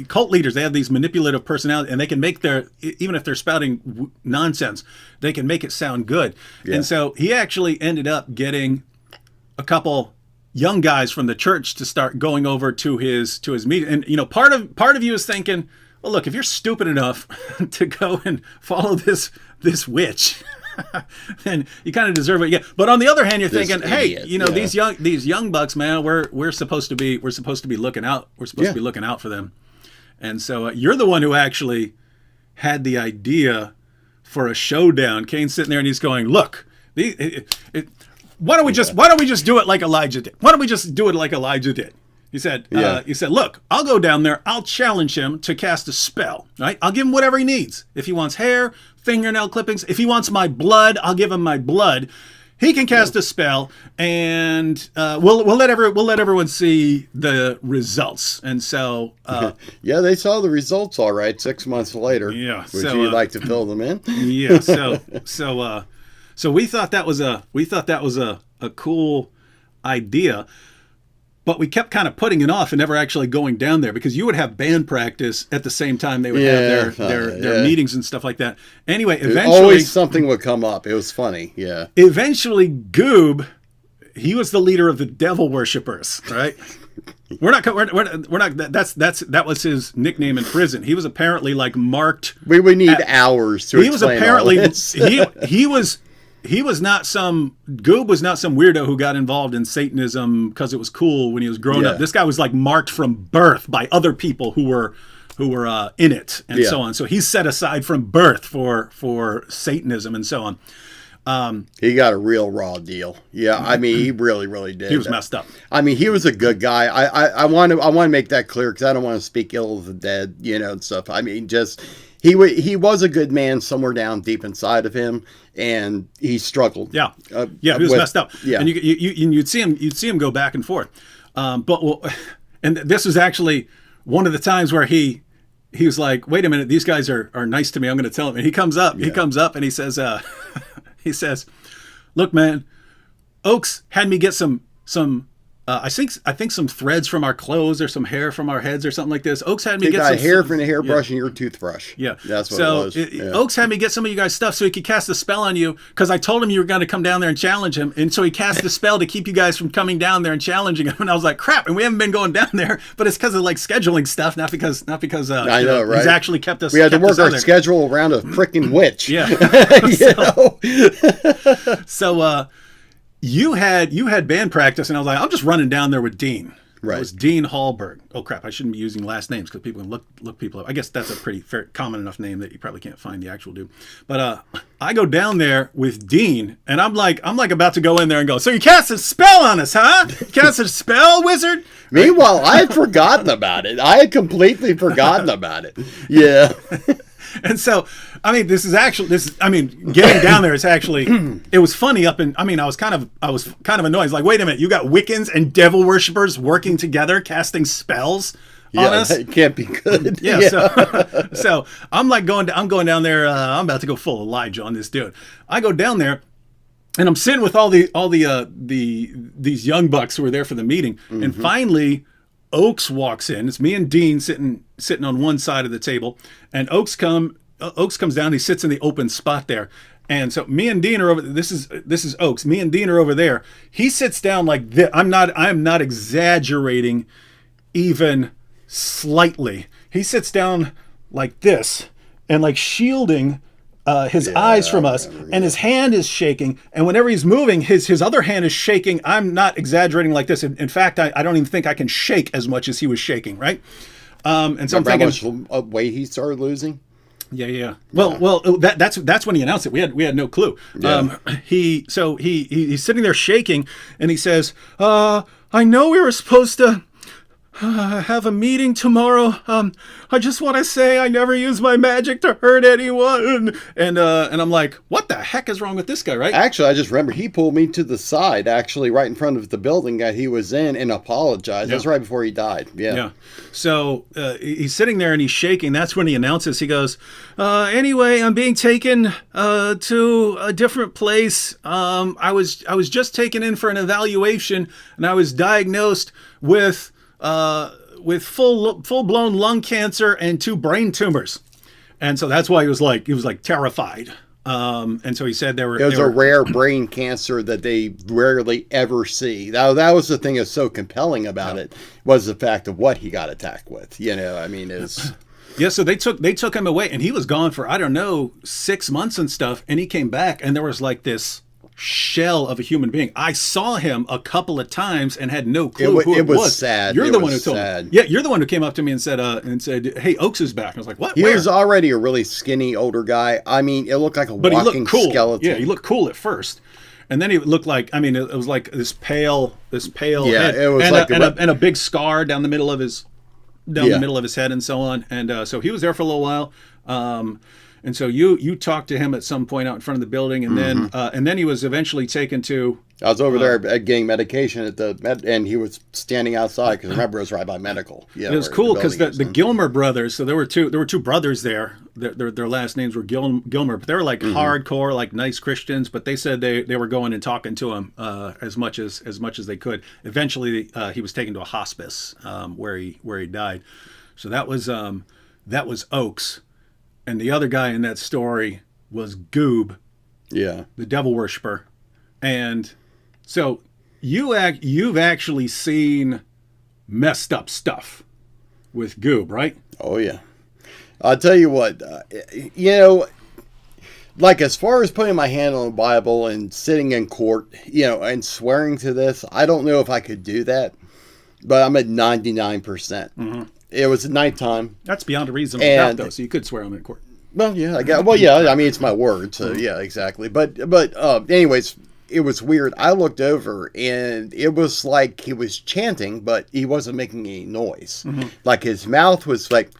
cult leaders. They have these manipulative personalities, and they can make even if they're spouting nonsense, they can make it sound good. Yeah. And so he actually ended up getting a couple young guys from the church to start going over to his meeting. And part of you is thinking, well, look, if you're stupid enough to go and follow this witch, then you kind of deserve what you get. But on the other hand, you're thinking, hey, these young bucks, man, we're supposed to be looking out. We're supposed to be looking out for them. And so you're the one who actually had the idea for a showdown. Kane's sitting there and he's going, look, why don't we just do it like Elijah did? Why don't we just do it like Elijah did? He said, look, I'll go down there. I'll challenge him to cast a spell, right? I'll give him whatever he needs. If he wants hair, fingernail clippings, if he wants my blood, I'll give him my blood. He can cast a spell, and we'll let everyone see the results. And so, they saw the results all right 6 months later. Yeah. Would you like to fill them in? Yeah. So we thought that was a cool idea. But we kept kind of putting it off and never actually going down there, because you would have band practice at the same time they would have their meetings and stuff like that. Anyway, eventually always something would come up. It was funny. Yeah. Eventually, Goob, he was the leader of the devil worshippers, right? We're not. That was his nickname in prison. He was apparently like marked. We would need hours to. He was apparently He was not some weirdo who got involved in Satanism because it was cool when he was growing up. This guy was like marked from birth by other people who were in it and so on. So he's set aside from birth for Satanism and so on. He got a real raw deal. Yeah, I mean, he really, really did. He was messed up. I mean, he was a good guy. I want to make that clear, because I don't want to speak ill of the dead, and stuff. I mean, just he was a good man somewhere down deep inside of him, and he struggled. Yeah, he was messed up. Yeah, and you'd see him go back and forth. And this was actually one of the times where he was like, wait a minute, these guys are nice to me. I'm going to tell him. And he comes up and he says, he says, look, man, Oaks had me get some I think some threads from our clothes or some hair from our heads or something like this. Oaks had me get some hair from the hairbrush and your toothbrush. Yeah, that's what it was. Oaks had me get some of you guys' stuff so he could cast a spell on you, because I told him you were going to come down there and challenge him, and so he cast a spell to keep you guys from coming down there and challenging him. And I was like, crap! And we haven't been going down there, but it's because of like scheduling stuff, not because I know, right? He's actually kept us. We had to work our schedule around a freaking witch. Yeah. So you had band practice, and I was like, I'm just running down there with Dean. Right. It was Dean Hallberg. Oh crap! I shouldn't be using last names because people can look people up. I guess that's a pretty common enough name that you probably can't find the actual dude. But I go down there with Dean, and I'm like about to go in there and go, so you cast a spell on us, huh? You cast a spell, wizard? Meanwhile, I had forgotten about it. I had completely forgotten about it. Yeah. And so, I mean, getting down there is actually, it was funny I was kind of annoyed. It's like, wait a minute, you got Wiccans and devil worshippers working together, casting spells on us? It can't be good. Yeah. So I'm going down there. I'm about to go full Elijah on this dude. I go down there, and I'm sitting with all these young bucks who were there for the meeting. Mm-hmm. And finally, Oaks walks in. It's me and Dean sitting on one side of the table, and Oaks comes down. He sits in the open spot there, and so me and Dean are over. This is Oaks. Me and Dean are over there. He sits down like this. I'm not exaggerating, even slightly. He sits down like this, and like shielding his eyes from us, and his hand is shaking, and whenever he's moving, his other hand is shaking. I'm not exaggerating like this. In fact, I don't even think I can shake as much as he was shaking, right? And so I'm thinking, how much weight he started losing? Yeah. Well, that's when he announced it. We had no clue. Yeah. He's sitting there shaking, and he says, I know we were supposed to I have a meeting tomorrow. I just want to say I never use my magic to hurt anyone. And I'm like, what the heck is wrong with this guy, right? Actually, I just remember he pulled me to the side, actually, right in front of the building that he was in, and apologized. That's right before he died. Yeah. So he's sitting there and he's shaking. That's when he announces. He goes, anyway, I'm being taken to a different place. I was just taken in for an evaluation, and I was diagnosed with full-blown lung cancer and 2 brain tumors. And so that's why he was like terrified. And so he said it was a rare brain cancer that they rarely ever see. That was the thing that's so compelling about it, was the fact of what he got attacked with. I mean, it's... Yeah, so they took him away, and he was gone for, I don't know, 6 months and stuff, and he came back, and there was like this shell of a human being. I saw him a couple of times and had no clue who it was. It was sad. You're the one who told me. Yeah, you're the one who came up to me and said, "Hey, Oaks is back." I was like, "What?" He was already a really skinny older guy. I mean, it looked like a walking cool. skeleton. Yeah, he looked cool at first, and then he looked like, I mean, it was like this pale head. It was and a big scar down the middle of his head and so on. And so he was there for a little while. And so you talked to him at some point out in front of the building, and then he was eventually taken to. I was over there getting medication and he was standing outside, because remember, it was right by medical. Yeah, it was cool because the Gilmer brothers. So there were two brothers there. Their last names were Gilmer, but they were like hardcore, like nice Christians. But they said they were going and talking to him as much as they could. Eventually, he was taken to a hospice where he died. So that was Oaks. And the other guy in that story was Goob, the devil worshiper. And so you've actually seen messed up stuff with Goob, right? Oh, yeah. I'll tell you what, like as far as putting my hand on the Bible and sitting in court, and swearing to this, I don't know if I could do that, but I'm at 99%. Mm-hmm. It was at nighttime. That's beyond a reasonable doubt, though, so you could swear on it in court. Well, yeah, I guess. Well, yeah, I mean, it's my word, so yeah, exactly. But anyways, it was weird. I looked over, and it was like he was chanting, but he wasn't making any noise. Mm-hmm. Like his mouth was like,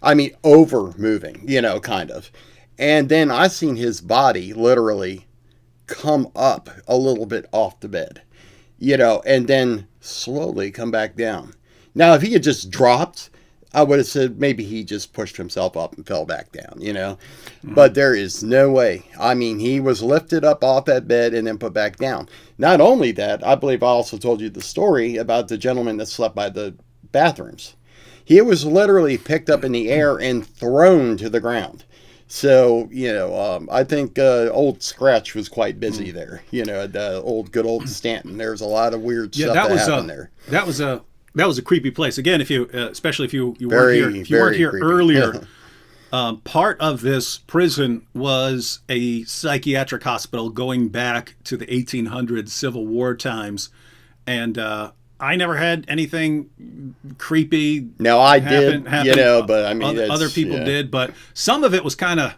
I mean, over moving, kind of. And then I seen his body literally come up a little bit off the bed, and then slowly come back down. Now, if he had just dropped, I would have said maybe he just pushed himself up and fell back down, Mm-hmm. But there is no way. I mean, he was lifted up off that bed and then put back down. Not only that, I believe I also told you the story about the gentleman that slept by the bathrooms. He was literally picked up in the air and thrown to the ground. So, I think old Scratch was quite busy there. The good old Stanton. There's a lot of weird stuff that happened there. That was a creepy place. Again, especially if you weren't here earlier, part of this prison was a psychiatric hospital going back to the 1800s Civil War times, and I never had anything creepy. No, I did, but I mean, other people did, but some of it was kind of.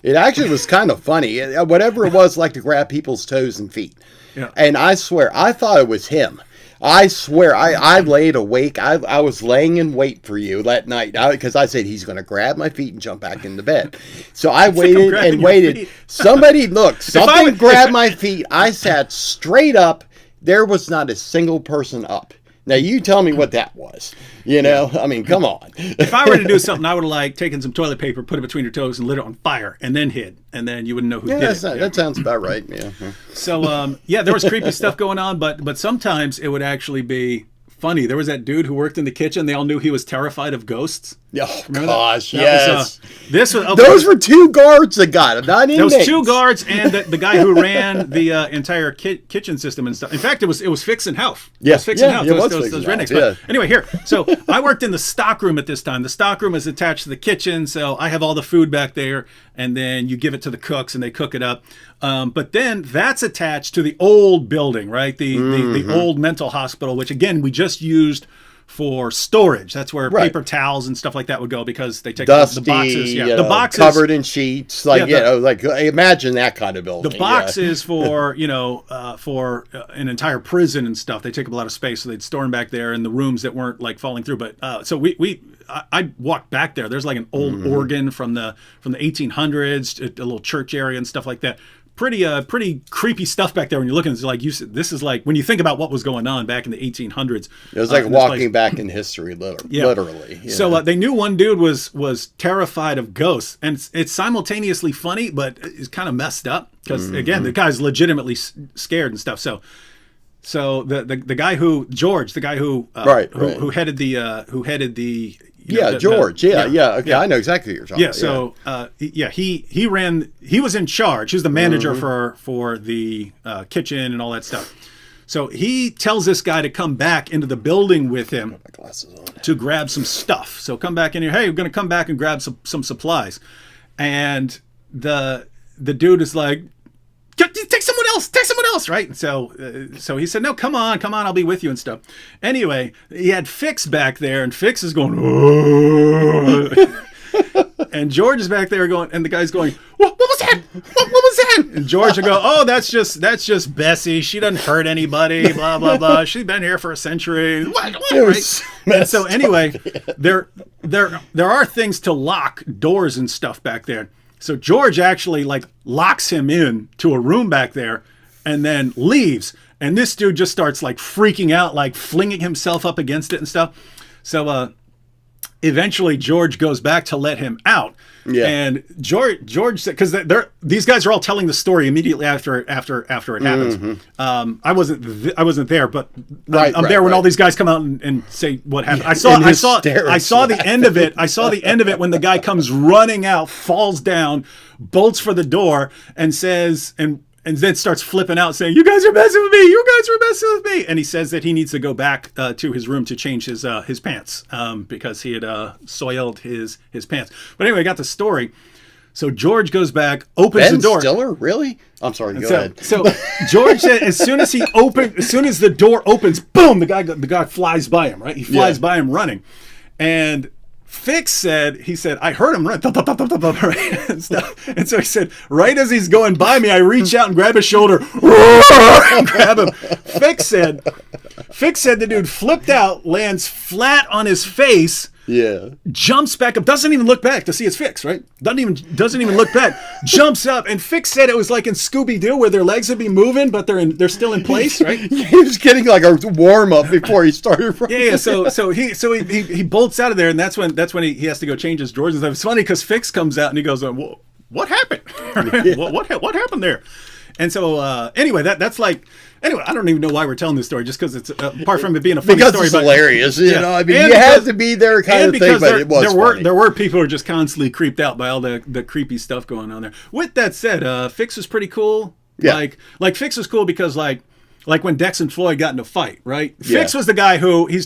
It actually was kind of funny. Whatever it was, like to grab people's toes and feet. Yeah. And I swear, I thought it was him. I swear, I laid awake. I was laying in wait for you that night because I said he's going to grab my feet and jump back into bed. So I waited and waited. Somebody grabbed my feet. I sat straight up. There was not a single person up. Now, you tell me what that was. I mean, come on. If I were to do something, I would have taken some toilet paper, put it between your toes, and lit it on fire, and then hid. And then you wouldn't know who did it. That sounds about right, yeah. So, there was creepy stuff going on, but sometimes it would actually be funny. There was that dude who worked in the kitchen. They all knew he was terrified of ghosts. Oh, gosh, yes. Those were 2 guards that got him, not inmates. Those 2 guards and the guy who ran the entire kitchen system and stuff. In fact, it was fixing health. Yeah, it was fixing health. Those rednecks. But anyway, here. So I worked in the stockroom at this time. The stockroom is attached to the kitchen, so I have all the food back there, and then you give it to the cooks, and they cook it up. But then that's attached to the old building, right? The old mental hospital, which again we just used for storage. That's where Right. paper towels and stuff like that would go, because they take Dusty, the boxes. Yeah, the boxes covered in sheets. Like, like imagine that kind of building. The boxes for an entire prison and stuff. They take up a lot of space, so they'd store them back there in the rooms that weren't like falling through. But so I walked back there. There's like an old organ from the 1800s, a little church area and stuff like that. Pretty creepy stuff back there when you're looking. It's like this is like when you think about what was going on back in the 1800s. It was like walking back in history, literally. Yeah. So they knew one dude was terrified of ghosts, and it's simultaneously funny, but it's kind of messed up because again, the guy's legitimately scared and stuff. So the guy who George, the guy who headed the George. Okay, I know exactly what you're talking about. He was in charge. He was the manager for the kitchen and all that stuff. So he tells this guy to come back into the building with him to grab some stuff. So come back in here. Hey, we're going to come back and grab some supplies. And the dude is like, take someone else, right? So he said, no, come on, I'll be with you and stuff. Anyway, he had Fix back there, and Fix is going, and George is back there going, and the guy's going, what was that? What was that? And George will go, oh, that's just Bessie. She doesn't hurt anybody, blah, blah, blah. She's been here for a century. What, right? And so anyway, there are things to lock doors and stuff back there. So George actually like locks him in to a room back there and then leaves. And this dude just starts like freaking out, like flinging himself up against it and stuff. So eventually George goes back to let him out. Yeah. And George said, because these guys are all telling the story immediately after it happens. I wasn't there, but I'm there when all these guys come out and say what happened. I saw the end of it. I saw the end of it when the guy comes running out, falls down, bolts for the door, and says and then starts flipping out, saying, "You guys are messing with me! You guys are messing with me!" And he says that he needs to go back to his room to change his pants because he had soiled his pants. But anyway, I got the story. So George goes back, opens the door. Ben Stiller, really? I'm sorry. Go ahead. So George said, as soon as the door opens, boom! The guy flies by him. Right? He flies by him running, and Fix said, I heard him run, right? And so he said, right as he's going by me, I reach out and grab his shoulder, and grab him. Fix said the dude flipped out, lands flat on his face, jumps back up, doesn't even look back to see it's Fix, right? Doesn't even look back, jumps up, and Fix said it was like in Scooby-Doo where their legs would be moving, but they're still in place, right? He was getting like a warm-up before he started running. Yeah. So he bolts out of there, and that's when he has to go change his drawers and stuff. It's funny because Fix comes out and he goes, well, what happened? What happened there? And so anyway, that's like. Anyway, I don't even know why we're telling this story, just because it's apart from it being a funny because story. It's hilarious, you know. I mean, you had to be there, kind of thing, but it was funny. There were people who were just constantly creeped out by all the creepy stuff going on there. With that said, Fix was pretty cool. Yeah. Like Fix was cool because like when Dex and Floyd got in a fight, right? Yeah. Fix was the guy who he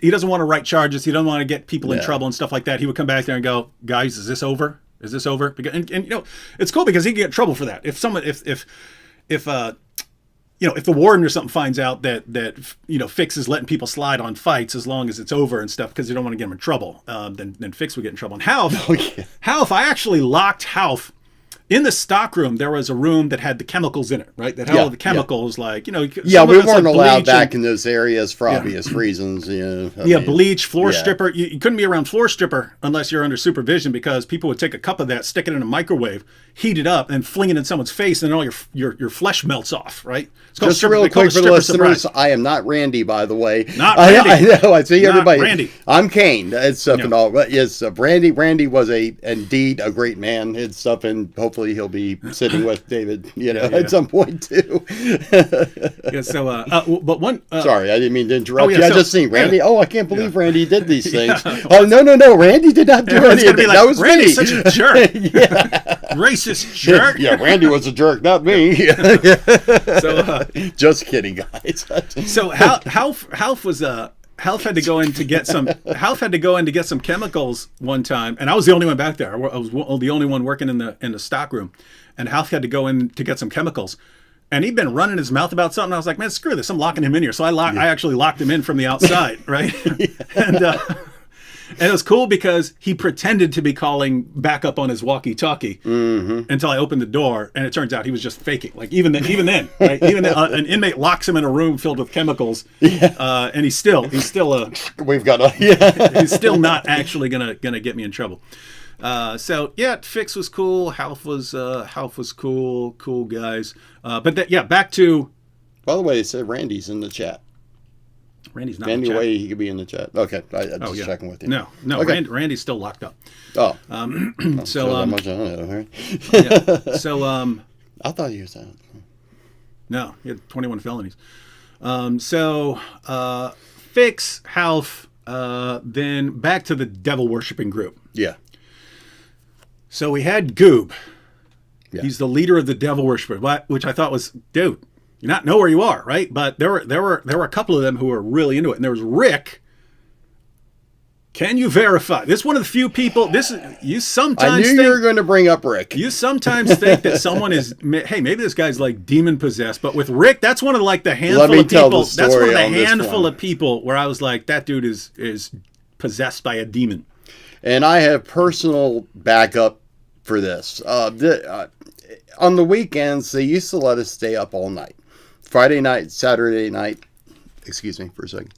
doesn't want to write charges. He doesn't want to get people in trouble and stuff like that. He would come back there and go, guys, is this over? Is this over? And you know, it's cool because he can get in trouble for that. If the warden or something finds out that Fix is letting people slide on fights as long as it's over and stuff because you don't want to get him in trouble, then Fix would get in trouble. And Half, I actually locked Half in the stockroom. There was a room that had the chemicals in it, right? That had all the chemicals, like, we weren't allowed back in those areas for obvious reasons. Bleach, floor stripper. You couldn't be around floor stripper unless you're under supervision because people would take a cup of that, stick it in a microwave, heat it up, and fling it in someone's face, and then all your flesh melts off, right? It's called just real quick for the listeners, I am not Randy, by the way. Not Randy. I know. I see everybody. Randy. I'm Kane. It's stuff and all. But yes, Randy was indeed a great man. It's stuff, and hopefully he'll be sitting with David, at some point too. But one. Sorry, I didn't mean to interrupt you. I just seen Randy. Yeah. Oh, I can't believe Randy did these things. Oh no, Randy did not do anything. That was Randy's me. Such a jerk. Racist jerk. Yeah, Randy was a jerk, not me. So, just kidding, guys. So Half had to go in to get some chemicals one time, and I was the only one back there. I was the only one working in the stock room, and Half had to go in to get some chemicals. And he'd been running his mouth about something. I was like, man, screw this. I'm locking him in here. So I actually locked him in from the outside, right? And it was cool because he pretended to be calling back up on his walkie-talkie until I opened the door, and it turns out he was just faking. Like even then, right? Even then, an inmate locks him in a room filled with chemicals, and he's still he's still not actually gonna get me in trouble. So yeah, Fix was cool. Half was cool guys. But back to. By the way, it said Randy's in the chat. Randy's not any in the chat. way he could be in the chat. Okay, I'm just checking with you. No, okay. Randy's still locked up. Oh, so much I don't know, right? Yeah. So I thought he was out. No, he had 21 felonies. Fix, Half, then back to the devil worshipping group. Yeah. So we had Goob. Yeah. He's the leader of the devil worshippers, which I thought was, dude, you not know where you are, right? But there were a couple of them who were really into it, and there was Rick. Can you verify? This is one of the few people. You sometimes. I knew you were going to bring up Rick. You sometimes think that someone is. Hey, maybe this guy's like demon possessed, but with Rick, that's one of like the handful of people. That's one of the handful of people where I was like, that dude is possessed by a demon. And I have personal backup for this. On the weekends, they used to let us stay up all night. Friday night, Saturday night. Excuse me for a second.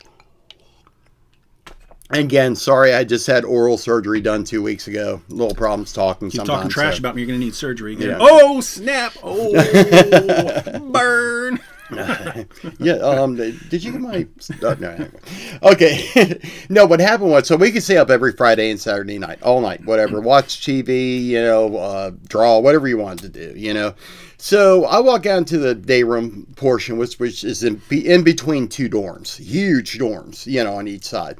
Again, sorry, I just had oral surgery done 2 weeks ago. Little problems talking sometimes. You're talking trash about me. You're going to need surgery again. Yeah. Oh, snap. Oh, burn. Yeah, did you get my... no, anyway. Okay. No, what happened was, so we could stay up every Friday and Saturday night, all night, whatever. Watch TV, draw, whatever you wanted to do, So I walk out into the day room portion, which is in between two dorms, huge dorms, on each side.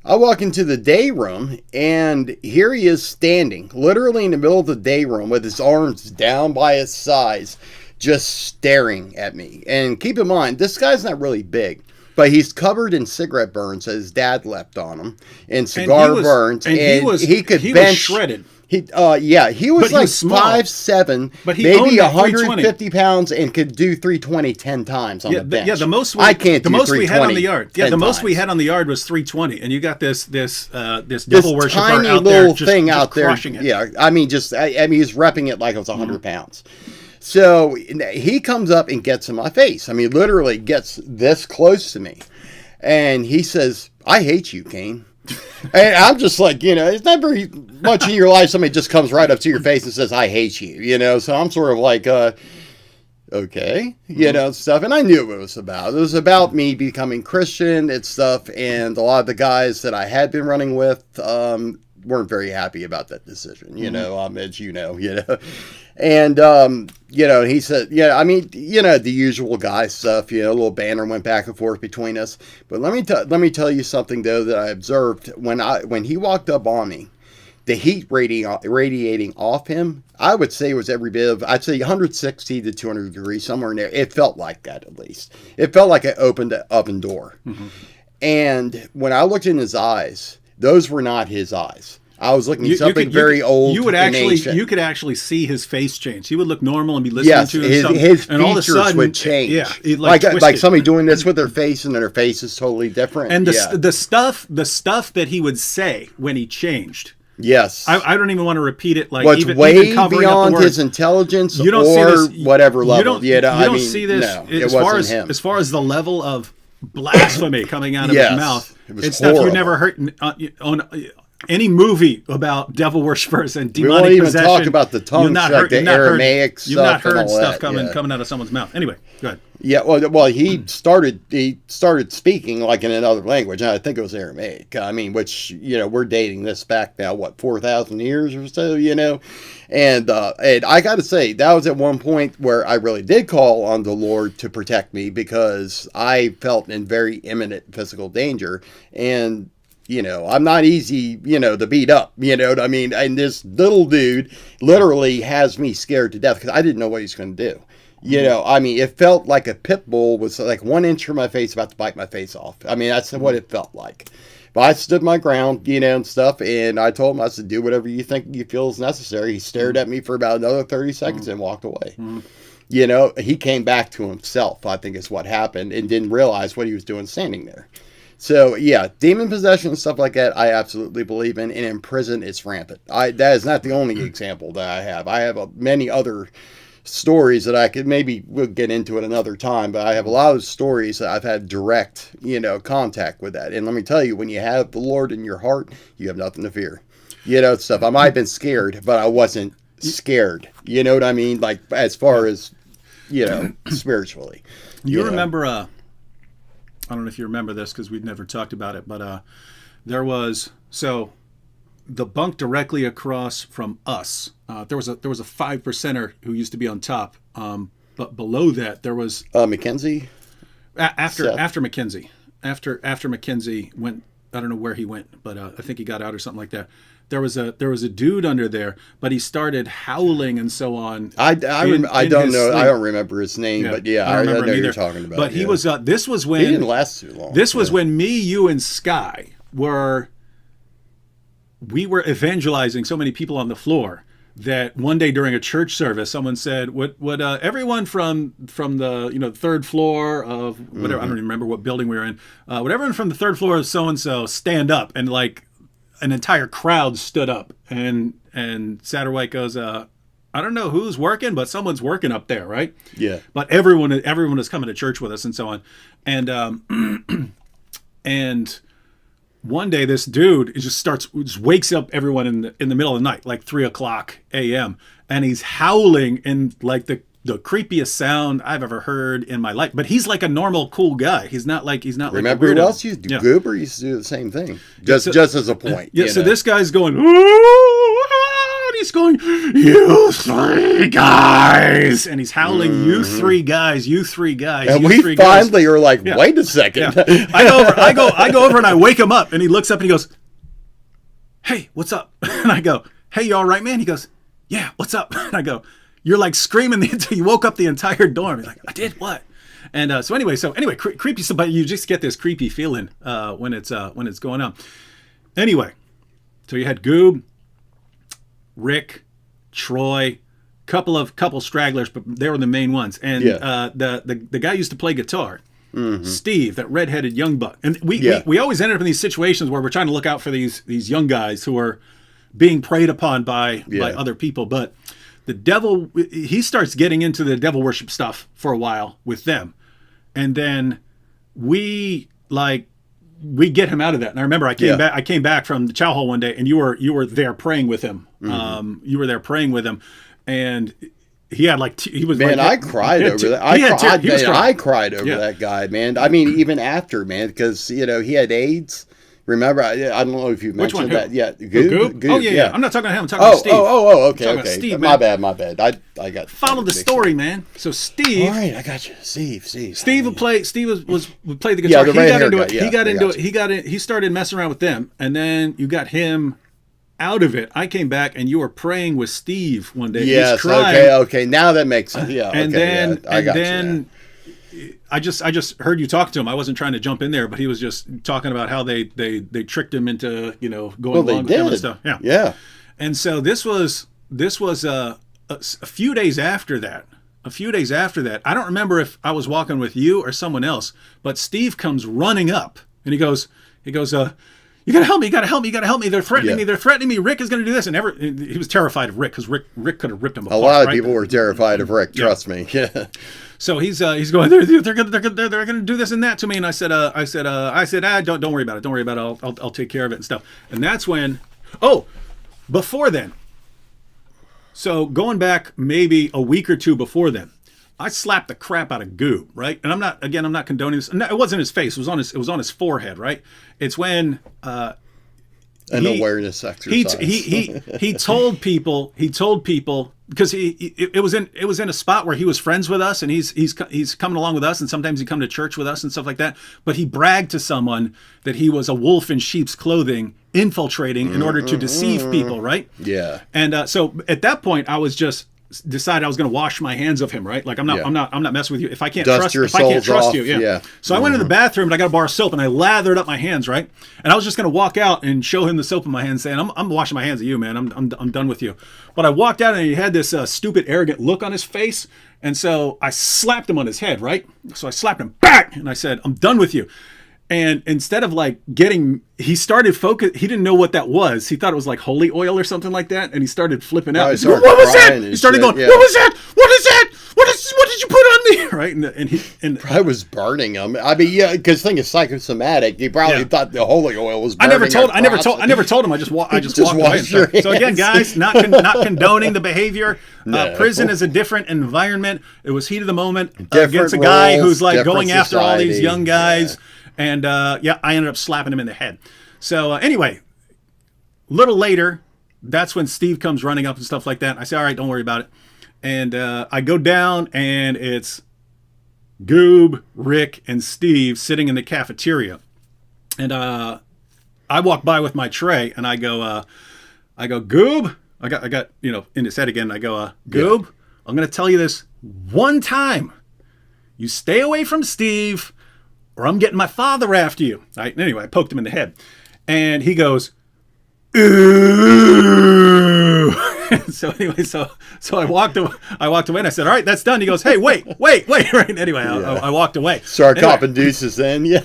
I walk into the day room, and here he is standing, literally in the middle of the day room with his arms down by his sides, just staring at me. And keep in mind, this guy's not really big, but he's covered in cigarette burns that his dad left on him, and cigar burns, and he could bench. Was shredded. He was like 5'7", but maybe 150 pounds, and could do 320 10 times on the bench. Yeah, the most I can't do 320 the most we had on the yard. Yeah, the most times. we had on the yard was 320, and you got this devil worshiper tiny out little there thing just out there. Crushing it. Yeah, I mean, he's repping it like it was 100 pounds. So he comes up and gets in my face. I mean, literally gets this close to me, and he says, "I hate you, Kane." And I'm just like, it's not very much in your life somebody just comes right up to your face and says, "I hate you," So I'm sort of like, okay, stuff. And I knew what it was about. It was about me becoming Christian and stuff. And a lot of the guys that I had been running with weren't very happy about that decision, as you know. And, he said, the usual guy stuff, a little banter went back and forth between us. But let me tell you something, though, that I observed when he walked up on me. The heat radiating off him, I would say was every bit of, I'd say 160 to 200 degrees, somewhere in there. It felt like that, at least. It felt like it opened the oven door. Mm-hmm. And when I looked in his eyes, those were not his eyes. I was looking at something very old. You could actually see his face change. He would look normal and be listening to his features and all of a sudden, would change. Yeah, like somebody doing this with their face, and then their face is totally different. And the stuff that he would say when he changed. Yes, I don't even want to repeat it. Like what's way beyond his intelligence or whatever level. You don't see this no, as far as the level of blasphemy coming out of his mouth. It's stuff you never heard on any movie about devil worshippers and demonic possession. We won't even talk about the tongues, the Aramaic stuff. You've not heard stuff coming out of someone's mouth. Anyway, go ahead. Yeah, well, he started speaking like in another language. I think it was Aramaic. I mean, which we're dating this back now, 4,000 years or so, and I got to say that was at one point where I really did call on the Lord to protect me because I felt in very imminent physical danger, and I'm not easy, to beat up, you know what I mean? And this little dude literally has me scared to death because I didn't know what he's going to do. I mean, it felt like a pit bull was like 1 inch from my face about to bite my face off. I mean, that's what it felt like. But I stood my ground, and stuff, and I told him, I said, do whatever you think you feel is necessary. He stared at me for about another 30 seconds and walked away. You know, he came back to himself, I think is what happened, and didn't realize what he was doing standing there. So, yeah, demon possession and stuff like that, I absolutely believe in. And in prison, it's rampant. That is not the only example that I have. I have many other stories that I could, maybe we'll get into it another time, but I have a lot of stories that I've had direct, contact with that. And let me tell you, when you have the Lord in your heart, you have nothing to fear. Stuff. I might have been scared, but I wasn't scared. You know what I mean? Like, as far as, spiritually. You remember, I don't know if you remember this because we've never talked about it, but there was, so the bunk directly across from us, there was a 5%er who used to be on top, but below that there was Mackenzie. After Mackenzie, after Mackenzie went, I don't know where he went, but I think he got out or something like that. There was a dude under there, but he started howling and so on. I don't know. Sleep. I don't remember his name, but yeah, I know you're talking about. But he was. This was when he didn't last too long. This was when me, you, and Sky were evangelizing so many people on the floor that one day during a church service, someone said, "Would everyone from the third floor of whatever, I don't even remember what building we were in, would everyone from the third floor of so and so stand up?" And like an entire crowd stood up, and Satterwhite goes, "I don't know who's working, but someone's working up there, right?" Yeah. But everyone is coming to church with us and so on, and and one day this dude just wakes up everyone in the middle of the night, like 3:00 a.m., and he's howling in like the creepiest sound I've ever heard in my life. But he's like a normal, cool guy. He's not like Remember who else used to do? Goober used to do the same thing. Just as a point. Yeah. So this guy's going, and he's going, "You three guys," and he's howling, "You three guys, you three guys." And you we three finally guys. are like, wait a second. Yeah. I go over and I wake him up, and he looks up and he goes, "Hey, what's up?" And I go, "Hey, you all right, man?" He goes, "Yeah, what's up?" And I go, "You're like screaming you woke up the entire dorm." He's like, "I did what?" And so anyway, creepy. But you just get this creepy feeling when it's going on. Anyway, so you had Goob, Rick, Troy, couple stragglers, but they were the main ones. And the guy used to play guitar. Mm-hmm. Steve, that redheaded young buck. And we always ended up in these situations where we're trying to look out for these young guys who are being preyed upon by other people. But the devil, he starts getting into the devil worship stuff for a while with them. And then we get him out of that. And I remember I came back from the chow hall one day, and you were there praying with him. Mm-hmm. You were there praying with him, and he had he was. Man, I cried over that. I cried over that guy, man. I mean, even after, man, because he had AIDS. Remember, I don't know if you mentioned that. Yeah, Goob? Oh yeah. I'm not talking about him. I'm talking about Steve. Okay. Steve, my bad. I got follow the story, man. So Steve. All right, I got you. Steve would play. Steve would play the guitar. Yeah, he got into it. He got in. He started messing around with them, and then you got him out of it. I came back, and you were praying with Steve one day. Yes. Okay. Now that makes sense. Yeah. And then. I just heard you talk to him. I wasn't trying to jump in there, but he was just talking about how they tricked him into going along with him and stuff. Yeah. And so this was a few days after that. I don't remember if I was walking with you or someone else, but Steve comes running up and he goes, "You gotta help me! They're threatening me! Rick is gonna do this!" And he was terrified of Rick because Rick could have ripped him apart. A lot of people were terrified of Rick. Trust me. Yeah. So he's going, they're gonna do this and that to me, and I said, don't worry about it. I'll take care of it and stuff. And that's when, before then. So going back maybe a week or two before then, I slapped the crap out of Goob, right? And I'm not condoning this. No, it wasn't his face. It was on his forehead, right? It's when an awareness exercise. He told people because it was in a spot where he was friends with us, and he's coming along with us, and sometimes he come to church with us and stuff like that. But he bragged to someone that he was a wolf in sheep's clothing, infiltrating in order to deceive people, right? Yeah. And so at that point, I was just decided I was going to wash my hands of him, right? Like I'm not messing with you. If I can't Dust trust you, yeah. So I went in the bathroom and I got a bar of soap and I lathered up my hands, right? And I was just going to walk out and show him the soap in my hands, saying, "I'm washing my hands of you, man. I'm done with you." But I walked out and he had this stupid, arrogant look on his face, and so I slapped him on his head, right? So I slapped him back and I said, "I'm done with you." And instead of like he started focus. He didn't know what that was. He thought it was like holy oil or something like that. And he started flipping out. What was that? He started going, "What was that? What is that? What did you put on me?" Right? And probably was burning him. I mean, yeah, because the thing is psychosomatic. He probably thought the holy oil was burning. I never told him. I just walked away. So again, guys, not condoning the behavior. No. Prison is a different environment. It was heat of the moment against a guy who's like going after all these young guys. Yeah. And I ended up slapping him in the head. So anyway, a little later, that's when Steve comes running up and stuff like that. I say, "All right, don't worry about it." And I go down, and it's Goob, Rick, and Steve sitting in the cafeteria. And I walk by with my tray, and I go, "Goob," I got in his head again. I go, "Goob, yeah. I'm going to tell you this one time. You stay away from Steve, or I'm getting my father after you." Right? Anyway, I poked him in the head. And he goes, "Ooh." So anyway, so I walked away and I said, "All right, that's done." He goes, "Hey, wait." Right? Anyway, I walked away. Start copping deuces then, yeah.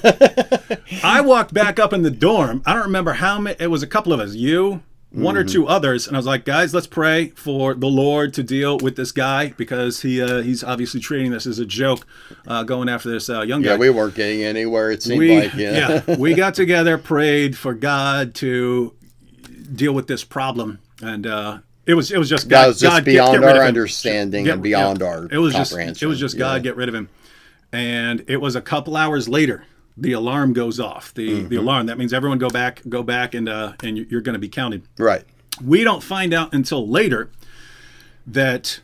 I walked back up in the dorm. I don't remember how many, it was a couple of us, one or two others, and I was like, "Guys, let's pray for the Lord to deal with this guy, because he's obviously treating this as a joke, going after this young guy." Yeah, we weren't getting anywhere, it seemed like. Yeah. Yeah, we got together, prayed for God to deal with this problem, and it was just God. That was just beyond our understanding and beyond our comprehension. It was just God, get rid of him. And it was a couple hours later, the alarm goes off. The alarm, that means everyone go back, and you're going to be counted. Right. We don't find out until later that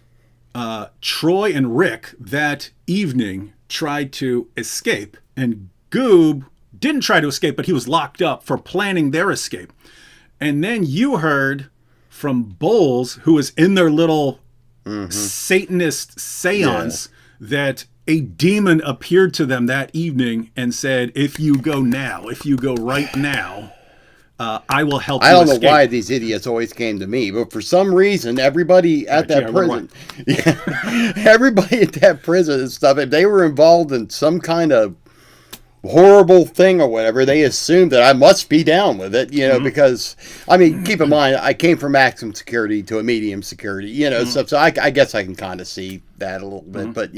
Troy and Rick that evening tried to escape, and Goob didn't try to escape, but he was locked up for planning their escape. And then you heard from Bowles, who was in their little Satanist seance, that a demon appeared to them that evening and said, "If you go right now, I will help you escape." I don't know why these idiots always came to me, but for some reason, everybody at that prison, everybody at that prison and stuff, if they were involved in some kind of horrible thing or whatever, they assumed that I must be down with it, because, I mean, keep in mind, I came from maximum security to a medium security, so I guess I can kind of see that a little bit, but,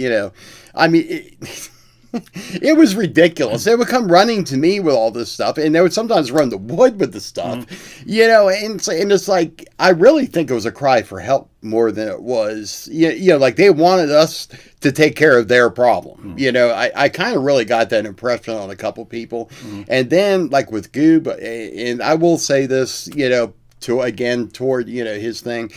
I mean, it was ridiculous. They would come running to me with all this stuff, and they would sometimes run the wood with the stuff, and it's like, I really think it was a cry for help more than it was, like they wanted us to take care of their problem. I kind of really got that impression on a couple people. And then, like with Goob, and I will say this, toward, his thing,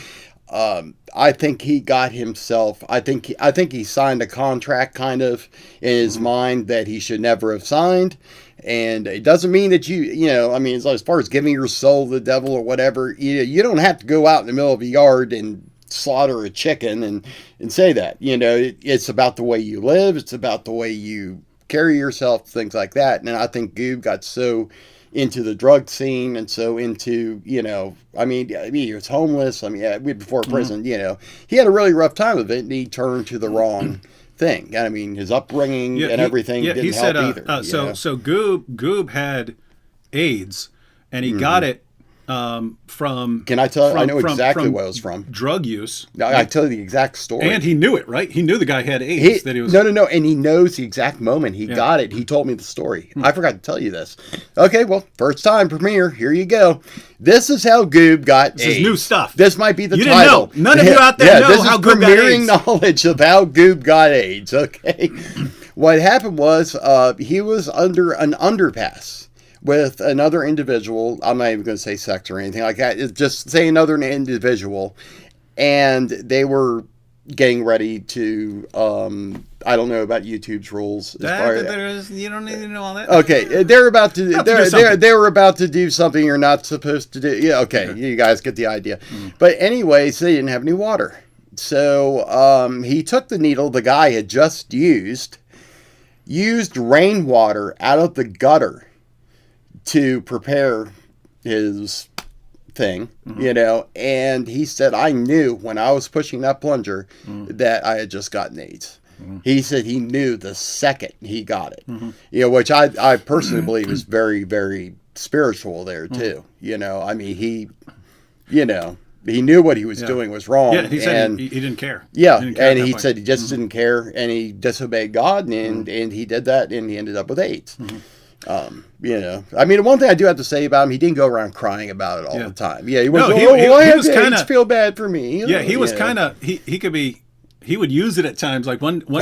I think he got himself, I think he signed a contract kind of in his mind that he should never have signed. And it doesn't mean that I mean, as far as giving your soul to the devil or whatever, you don't have to go out in the middle of a yard and slaughter a chicken and say that. It's about the way you live. It's about the way you carry yourself, things like that. And I think Goob got so into the drug scene and so into, I mean, he was homeless. I mean, before prison, he had a really rough time of it, and he turned to the wrong thing. I mean, his upbringing and everything didn't help either. So Goob had AIDS, and he got it from. Can I tell? I know exactly what it was from. Drug use. I tell you the exact story. And he knew it, right? He knew the guy had AIDS. No. And he knows the exact moment he got it. He told me the story. I forgot to tell you this. Okay, well, first time premiere. Here you go. This is how Goob got AIDS. This is new stuff. This might be the you title. Didn't know. None of you out there know how Goob got AIDS. This is premiering knowledge of how Goob got AIDS. Okay. What happened was he was under an underpass with another individual. I'm not even going to say sex or anything like that. It's just say another individual. And they were getting ready to, I don't know about YouTube's rules. You don't need to know all that. Okay. They were about to do something you're not supposed to do. Yeah. Okay. You guys get the idea. But anyways, they didn't have any water. So he took the needle the guy had just used rainwater out of the gutter to prepare his thing, and he said, I knew when I was pushing that plunger that I had just gotten AIDS. He said he knew the second he got it, which I personally believe is very, very spiritual there too. I mean, he knew what he was doing was wrong. Yeah, he said he didn't care. Yeah, and he said he just didn't care, and he disobeyed God, and he did that, and he ended up with AIDS. I mean, the one thing I do have to say about him, he didn't go around crying about it all the time. Yeah, he was. No, he was kind of feel bad for me. Yeah, he was kind of. He could be. He would use it at times. Like one time,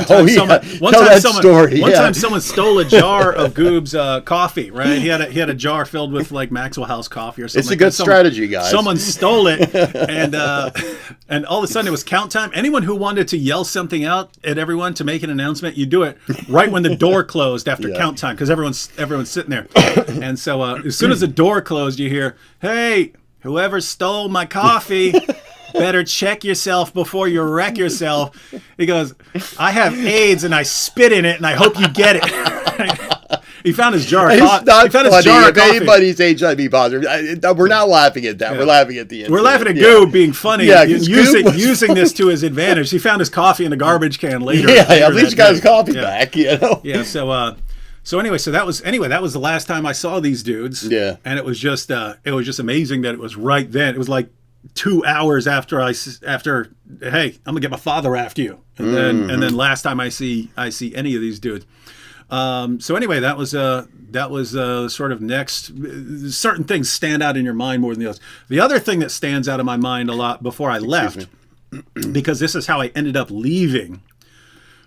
one time someone stole a jar of Goob's coffee. Right? He had a jar filled with like Maxwell House coffee or something. It's a good strategy, guys. Someone stole it, and all of a sudden it was count time. Anyone who wanted to yell something out at everyone to make an announcement, you do it right when the door closed after count time, because everyone's sitting there. And so as soon as the door closed, you hear, "Hey, whoever stole my coffee, better check yourself before you wreck yourself." He goes, "I have AIDS and I spit in it and I hope you get it." He found his jar of coffee. If anybody's HIV positive, we're not laughing at that. Yeah. We're laughing at the incident. We're laughing at Goob being funny, using this to his advantage. He found his coffee in the garbage can later. Yeah, at least he got his coffee back. Yeah. So anyway, that was the last time I saw these dudes. Yeah. And it was just amazing that it was right then. It was like 2 hours after hey, I'm gonna get my father after you, and then last time I see any of these dudes. So anyway, that was sort of next. Certain things stand out in your mind more than the others. The other thing that stands out in my mind a lot before I left, because this is how I ended up leaving,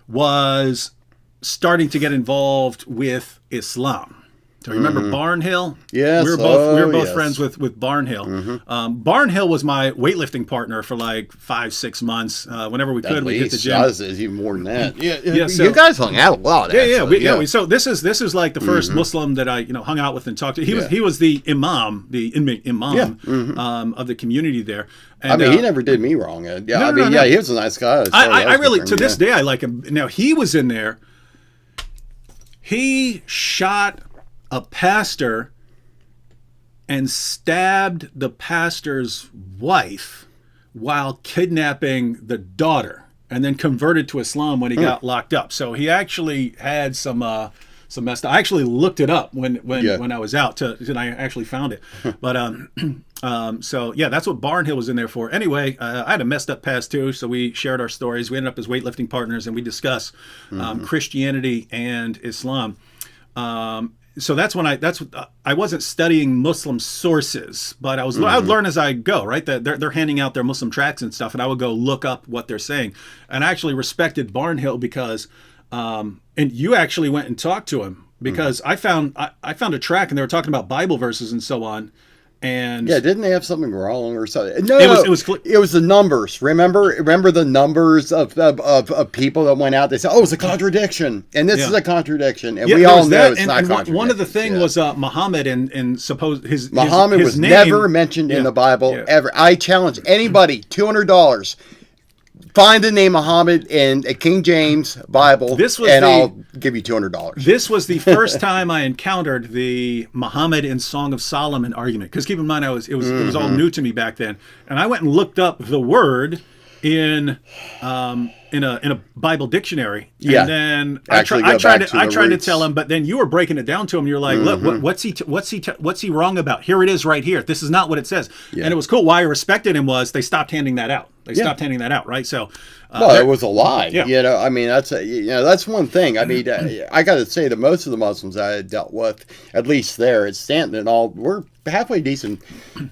was starting to get involved with Islam. So remember Barnhill? Yes. We were both friends with Barnhill. Barnhill was my weightlifting partner for like 5-6 months. Whenever we could, we'd hit the gym. It's even more than that. Yeah. So, you guys hung out a lot. So this is like the first Muslim that I hung out with and talked to. He was the imam, the inmate imam of the community there. And, I mean, he never did me wrong. No. He was a nice guy. I really, to this day, I like him. Now he was in there. He shot a pastor and stabbed the pastor's wife while kidnapping the daughter, and then converted to Islam when he got locked up. So he actually had some messed up. I actually looked it up when I was out and I actually found it. But so yeah, that's what Barnhill was in there for. Anyway, I had a messed up past too, so we shared our stories. We ended up as weightlifting partners, and we discuss Christianity and Islam. So that's when I wasn't studying Muslim sources, but I would learn as I go, right? They're handing out their Muslim tracts and stuff, and I would go look up what they're saying. And I actually respected Barnhill because, and you actually went and talked to him, because I found a track and they were talking about Bible verses and so on. And didn't they have something wrong or something? No, it was the numbers. Remember the numbers of people that went out. They said, "Oh, it's a contradiction," and this is a contradiction, and we all know it's not contradiction. One of the things was Muhammad, and suppose Muhammad was name, never mentioned in the Bible ever. I challenge anybody, $200. Find the name Muhammad in a King James Bible, I'll give you $200. This was the first time I encountered the Muhammad in Song of Solomon argument. Because keep in mind, it was all new to me back then, and I went and looked up the word in a Bible dictionary, and then I tried to tell him, but then you were breaking it down to him. You're like, look, what's he wrong about? Here it is, right here. This is not what it says, and it was cool. Why I respected him was they stopped handing that out. Stopped handing that out, right? So, it was a lie. Yeah. I mean, that's one thing. I mean, I got to say that most of the Muslims I had dealt with, at least there at Stanton and all, were halfway decent,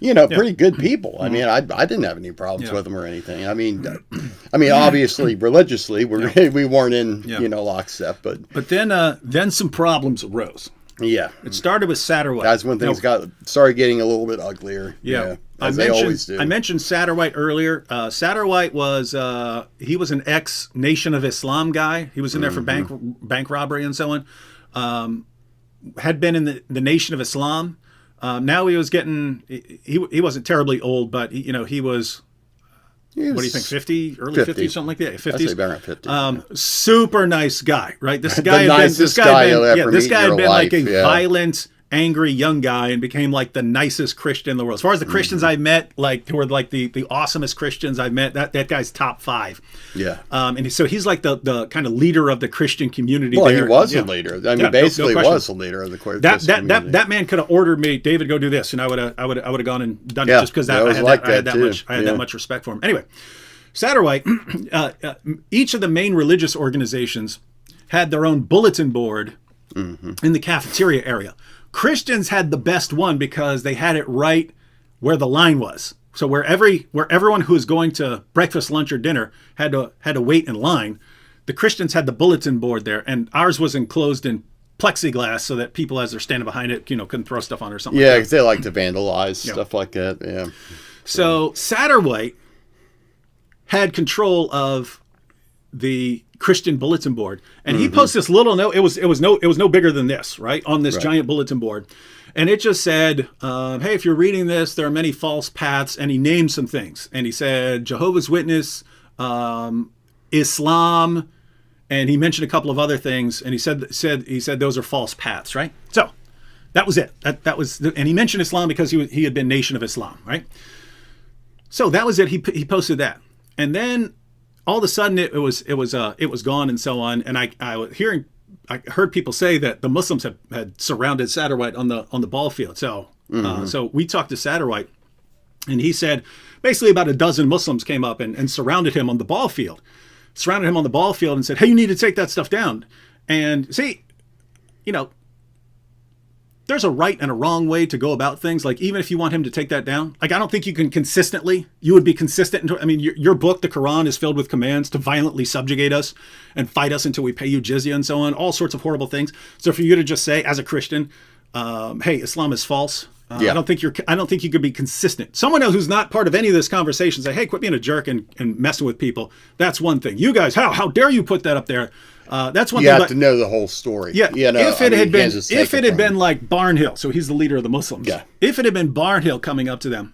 pretty good people. I mean, I didn't have any problems with them or anything. I mean, obviously, religiously, we weren't in lockstep, but then some problems arose. Yeah, it started with Satterwhite. That's when things started getting a little bit uglier. Yeah. As they always do. I mentioned Satterwhite earlier. Satterwhite was he was an ex-Nation of Islam guy. He was in there for bank robbery and so on. Had been in the Nation of Islam. Now he was getting he wasn't terribly old, but he was What do you think? 50, early 50, something like that. 50s. I'd say around 50. Super nice guy, right? This guy This guy had been like a violent, angry young guy and became like the nicest Christian in the world. As far as the Christians I've met, like who are like the awesomest Christians I've met, that guy's top 5. Yeah. And so he's like the kind of leader of the Christian community. Well, there. He was a leader. I mean, basically was a leader of the Christian community. That man could have ordered me, David, go do this, and I would have gone and done it just because I had that much respect for him. Anyway, Satterwhite, each of the main religious organizations had their own bulletin board in the cafeteria area. Christians had the best one because they had it right where the line was. So where everyone who was going to breakfast, lunch, or dinner had to wait in line, the Christians had the bulletin board there, and ours was enclosed in plexiglass so that people, as they're standing behind it, couldn't throw stuff on or something. Yeah, because they like to vandalize stuff like that. Yeah. So Satterwhite had control of the Christian bulletin board, and he posted this little note. It was no bigger than this, right, on this giant bulletin board, and it just said, "Hey, if you're reading this, there are many false paths." And he named some things, and he said Jehovah's Witness, Islam, and he mentioned a couple of other things, and he said those are false paths, right? So that was it. That was, and he mentioned Islam because he had been Nation of Islam, right? So that was it. He posted that, and then all of a sudden it was gone and so on. And I heard people say that the Muslims had surrounded Satterwhite on the ball field. So so we talked to Satterwhite, and he said basically about a dozen Muslims came up and surrounded him on the ball field. And said, "Hey, you need to take that stuff down." And see, there's a right and a wrong way to go about things. Like, even if you want him to take that down, like, I don't think you would be consistent. I mean, your book, the Quran, is filled with commands to violently subjugate us and fight us until we pay you jizya and so on, all sorts of horrible things. So for you to just say, as a Christian, hey, Islam is false, I don't think you could be consistent. Someone else who's not part of any of this conversation say, "Hey, quit being a jerk and messing with people." That's one thing. You guys, how dare you put that up there? That's one thing. You have to know the whole story. Yeah. If it had been like Barnhill, so he's the leader of the Muslims. Yeah. If it had been Barnhill coming up to them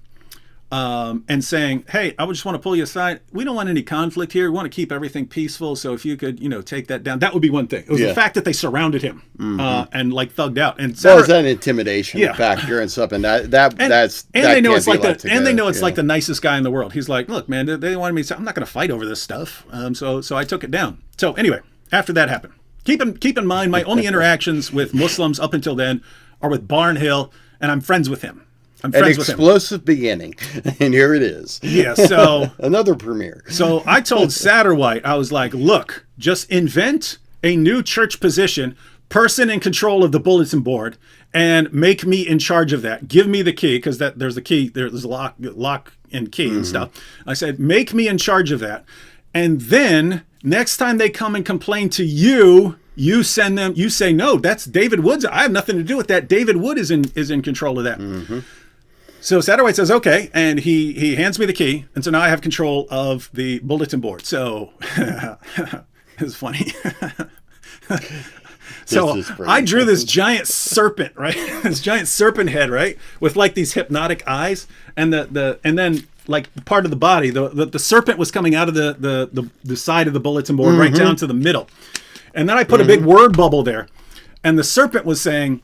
and saying, "Hey, I just want to pull you aside. We don't want any conflict here. We want to keep everything peaceful. So if you could, take that down," that would be one thing. It was the fact that they surrounded him and like thugged out. And that was an intimidation factor and stuff. And they know it's like the nicest guy in the world. He's like, "Look, man, they wanted me to say, I'm not going to fight over this stuff. So I took it down." So anyway, after that happened, keep in mind, my only interactions with Muslims up until then are with Barnhill, and I'm friends with him. An explosive beginning, and here it is. Yeah, so another premiere. So I told Satterwhite, I was like, "Look, just invent a new church position, person in control of the bulletin board, and make me in charge of that. Give me the key, because there's a key, there's a lock and key and stuff." I said, "Make me in charge of that, and then next time they come and complain to you, you send them. You say, no, that's David Wood's. I have nothing to do with that. David Wood is in control of that." So Satterwhite says, "Okay," and he hands me the key, and so now I have control of the bulletin board. So it's funny. So I drew this giant serpent, right? This giant serpent head, right, with like these hypnotic eyes, and then like part of the body. The serpent was coming out of the side of the bulletin board right down to the middle, and then I put a big word bubble there, and the serpent was saying,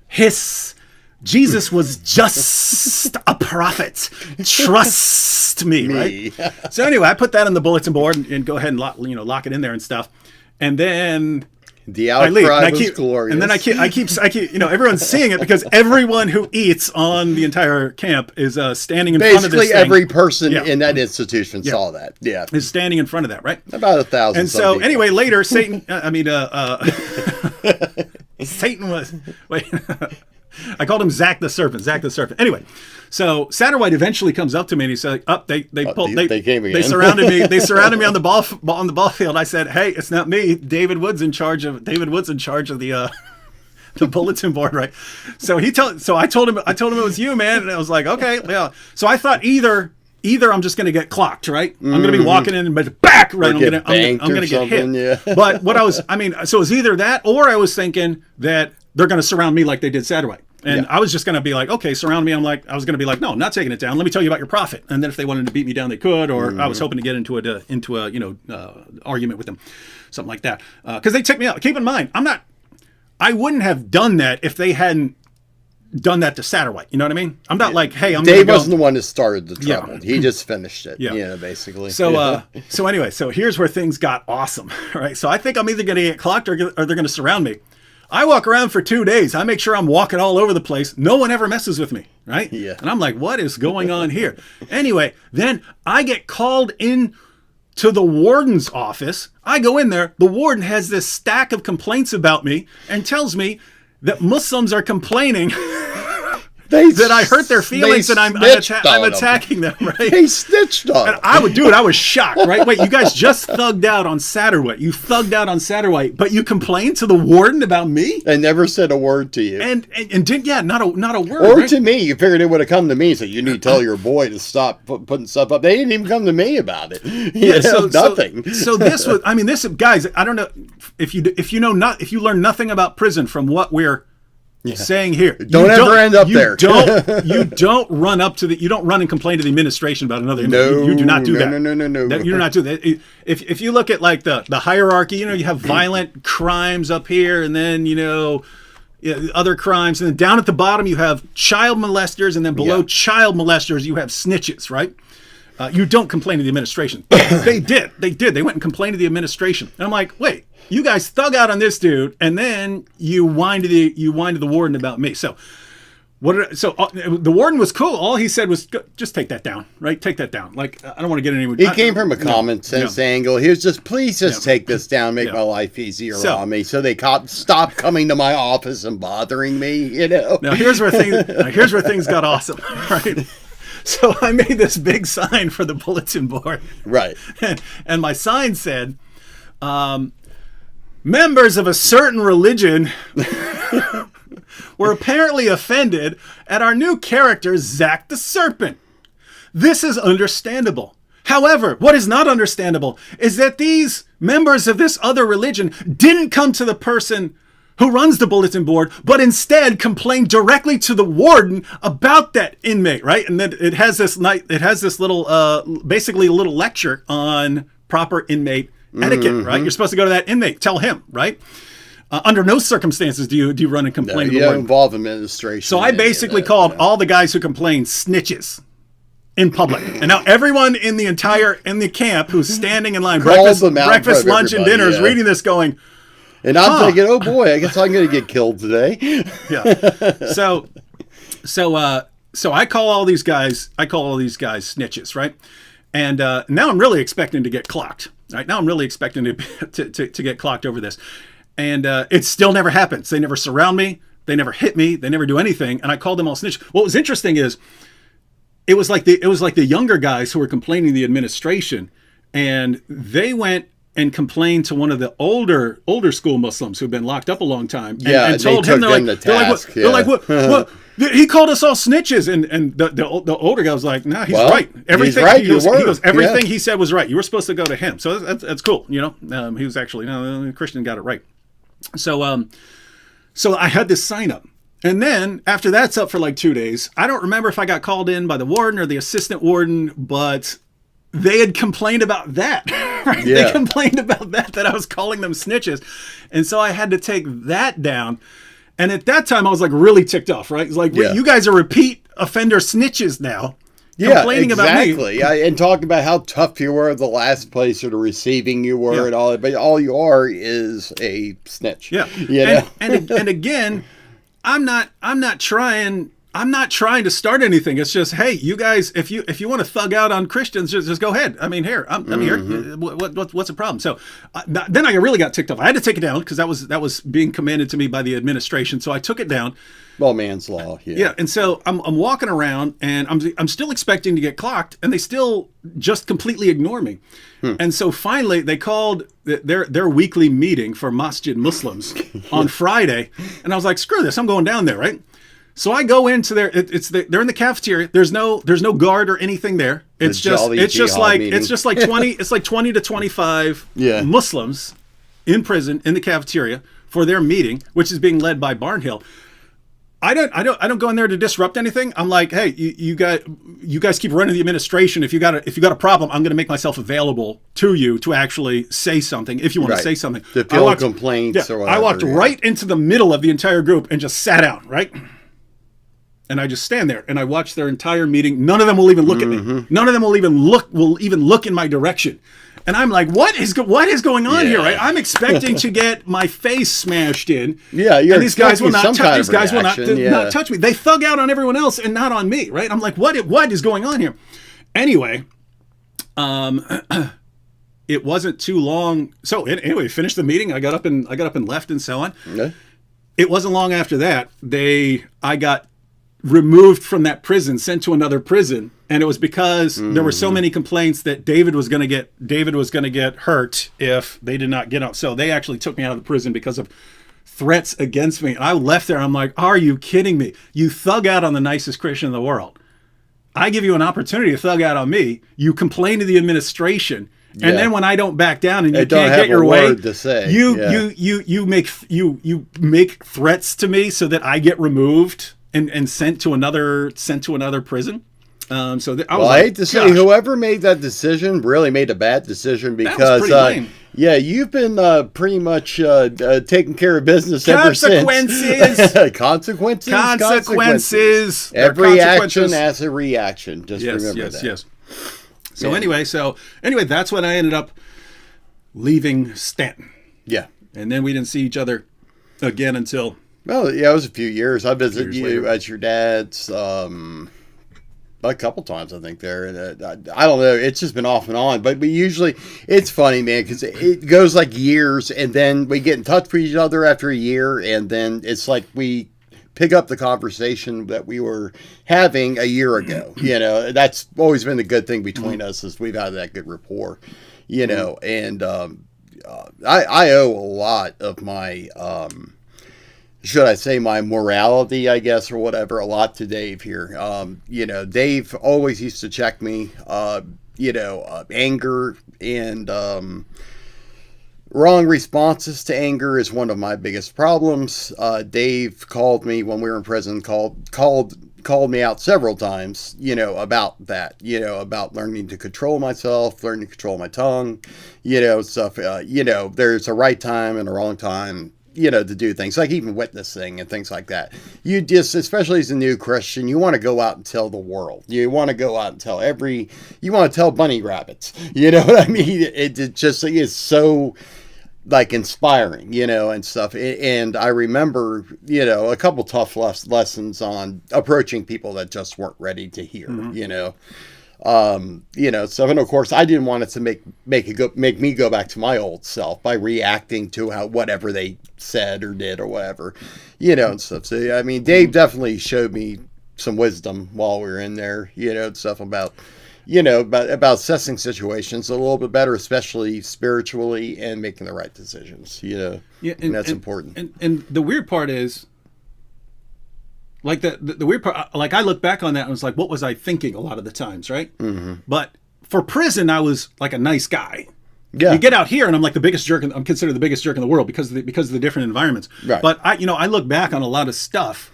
"Hiss. Jesus was just a prophet. Trust me," right? So anyway, I put that on the bulletin board and go ahead and lock it in there and stuff. And then the outcry was glorious. And then I keep everyone's seeing it because everyone who eats on the entire camp is standing in front of this thing. Basically, every person in that institution saw that. Yeah, is standing in front of that, right? About 1,000. And so anyway, later Satan. Satan was I called him Zach the Serpent. Anyway, so Satterwhite eventually comes up to me and he said, they came again. They surrounded me. They surrounded me on the ball field. I said, "Hey, it's not me. David Wood's in charge of the bulletin board, right?" So I told him it was you, man, and I was like, "Okay, yeah." So I thought either I'm just going to get clocked, right? I'm going to be walking in and back, right? I'm going to get hit. Yeah. But so it was either that, or I was thinking that they're going to surround me like they did Satterwhite. And I was just going to be like, okay, surround me. I was going to be like, no, I'm not taking it down. Let me tell you about your profit. And then if they wanted to beat me down, they could. Or I was hoping to get into a argument with them, something like that. Because they took me out. Keep in mind, I wouldn't have done that if they hadn't done that to Satterwhite. You know what I mean? I'm not like, hey, Dave wasn't the one that started the trouble. Yeah. He just finished it. Yeah, basically. So so anyway, so here's where things got awesome. Right. So I think I'm either going to get clocked or they're going to surround me. I walk around for 2 days. I make sure I'm walking all over the place. No one ever messes with me, right? Yeah. And I'm like, what is going on here? Anyway, then I get called in to the warden's office. I go in there. The warden has this stack of complaints about me and tells me that Muslims are complaining that I hurt their feelings and I'm attacking them, right? They snitched on them. I was shocked, right? Wait, you guys just thugged out on Satterwhite. You thugged out on Satterwhite, but you complained to the warden about me? I never said a word to you. And didn't, not a word. Or right? to me, you figured it would have come to me, so you need to tell your boy to stop putting stuff up. They didn't even come to me about it. Nothing. So this was, guys, I don't know if you learn nothing about prison from what we're saying here. Don't ever end up there. You don't run up to you don't run and complain to the administration about another inmate. You do not do that. No. You do not do that. If you look at like the hierarchy, you have violent crimes up here, and then other crimes, and then down at the bottom you have child molesters, and then below child molesters you have snitches, right? You don't complain to the administration. They did. They went and complained to the administration. And I'm like, wait, you guys thug out on this dude, and then you whine to the warden about me. So the warden was cool. All he said was, just take that down, right? Take that down. Like, I don't want to get any. He came from a common sense angle. He was just, please just take this down, make my life easier on me, so they stop coming to my office and bothering me. Now here's where things got awesome, right? So I made this big sign for the bulletin board. Right. And my sign said, members of a certain religion were apparently offended at our new character, Zach the Serpent. This is understandable. However, what is not understandable is that these members of this other religion didn't come to the person who runs the bulletin board, but instead complained directly to the warden about that inmate, right? And then it has this little, basically a little lecture on proper inmate etiquette, right? You're supposed to go to that inmate, tell him, right? Under no circumstances do you run and complain to the warden. Involve administration. So I basically called all the guys who complained snitches in public. And now everyone in the camp who's standing in line, breakfast, lunch, and dinner is reading this going, and I'm thinking, oh boy, I guess I'm going to get killed today. Yeah. So I call all these guys snitches, right? And now I'm really expecting to get clocked. Right now I'm really expecting to get clocked over this, and it still never happens. They never surround me. They never hit me. They never do anything. And I called them all snitch. What was interesting is it was like the younger guys who were complaining to the administration, and they went and complained to one of the older school Muslims who've been locked up a long time. And told him, they're like, what? He called us all snitches, and the older guy was like, "Nah, he's right. Everything everything he said was right. You were supposed to go to him." So that's cool, He was actually Christian got it right. So I had this sign up, and then after that's up for like 2 days, I don't remember if I got called in by the warden or the assistant warden, but they had complained about that. Right? Yeah. They complained about that I was calling them snitches, and so I had to take that down. And at that time, I was like really ticked off, right? It's like, you guys are repeat offender snitches now. Complaining about me. And talking about how tough you were the last place or the receiving you were and all that. But all you are is a snitch. Yeah. And again, I'm not trying to start anything. It's just, hey, you guys, if you want to thug out on Christians, just go ahead. I mean, here, I'm here. What's the problem? So then I really got ticked off. I had to take it down because that was being commanded to me by the administration. So I took it down. Well, man's law. Yeah. And so I'm walking around, and I'm still expecting to get clocked, and they still just completely ignore me. And so finally they called their weekly meeting for Masjid Muslims on Friday, and I was like, screw this, I'm going down there, right? So I go into they're in the cafeteria. There's no guard or anything there. It's just like 20 to 25 Muslims in prison in the cafeteria for their meeting, which is being led by Barnhill. I don't go in there to disrupt anything. I'm like, hey, you guys keep running the administration. If you got a problem, I'm going to make myself available to you to actually say something if you want to say something. To field complaints or whatever. I walked right into the middle of the entire group and just sat down, right? And I just stand there and I watch their entire meeting. None of them will even look at me. None of them will even look in my direction. And I'm like, what is going on here? Right? I'm expecting to get my face smashed in. Yeah, and these guys will not not touch me. They thug out on everyone else and not on me. Right? I'm like, what is going on here? Anyway, it wasn't too long. So anyway, finished the meeting. I got up and left and so on. Okay. It wasn't long after that I got removed from that prison, sent to another prison, and it was because there were so many complaints that David was going to get hurt if they did not get out. So they actually took me out of the prison because of threats against me. And I left there. I'm like, are you kidding me? You thug out on the nicest Christian in the world. I give you an opportunity to thug out on me. You complain to the administration. And then when I don't back down and you can't get your way, you make threats to me so that I get removed and sent to another prison. I hate to say, whoever made that decision really made a bad decision, because you've been pretty much taking care of business ever since. Consequences. Every action has a reaction. Just remember that. Yes. So anyway, that's when I ended up leaving Stanton. Yeah. And then we didn't see each other again until... Well, yeah, it was a few years. I visited you at your dad's a couple times, I think, there. I don't know. It's just been off and on. But we usually, it's funny, man, because it goes like years, and then we get in touch with each other after a year, and then it's like we pick up the conversation that we were having a year ago. You know, that's always been the good thing between us, is we've had that good rapport, you know. And I owe a lot of my... should I say my morality, I guess, or whatever, a lot to Dave here. You know, Dave always used to check me, anger and wrong responses to anger is one of my biggest problems. Dave called me when we were in prison, called me out several times, you know, about that, you know, about learning to control myself, learning to control my tongue, you know, stuff. You know, there's a right time and a wrong time, you know, to do things like even witnessing and things like that. You just, especially as a new Christian, you want to go out and tell the world. You want to go out and tell you want to tell bunny rabbits. You know what I mean? It just is so like inspiring, you know, and stuff. And I remember, you know, a couple tough lessons on approaching people that just weren't ready to hear, you know. You know, so, and of course I didn't want it to make me go back to my old self by reacting to whatever they said or did or whatever, you know, and stuff. So, I mean, Dave definitely showed me some wisdom while we were in there, you know, and stuff about, you know, about assessing situations a little bit better, especially spiritually, and making the right decisions, you know. Yeah, and that's important. And the weird part is, like the weird part, like I look back on that and was like, what was I thinking a lot of the times, right? Mm-hmm. But for prison, I was like a nice guy. Yeah. You get out here and I'm like the biggest jerk. I'm considered the biggest jerk in the world because of the different environments. Right. But I look back on a lot of stuff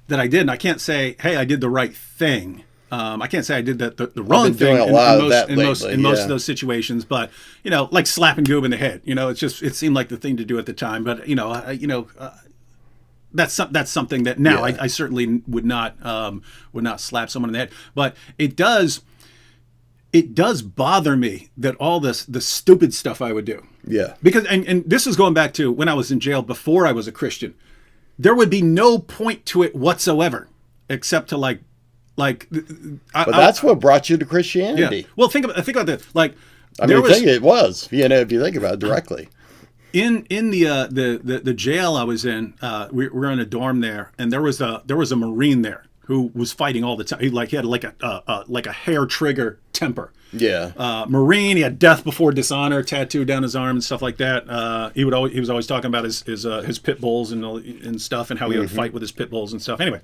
that I did, and I can't say, hey, I did the right thing. I can't say I did the wrong thing in most of those situations. But you know, like slapping Goob in the head. You know, it seemed like the thing to do at the time. But that's something that now I certainly would not slap someone in the head. But it does bother me that all the stupid stuff I would do. Yeah. Because and this is going back to when I was in jail before I was a Christian. There would be no point to it whatsoever, except to but that's what brought you to Christianity. Yeah. Well, think about that. Like, it was, you know, if you think about it directly. In the jail I was in, we were in a dorm there, and there was a Marine there who was fighting all the time. He had like a hair trigger temper. Yeah. Marine. He had death before dishonor tattooed down his arm and stuff like that. He was always talking about his pit bulls and stuff, and how he would fight with his pit bulls and stuff. Anyway,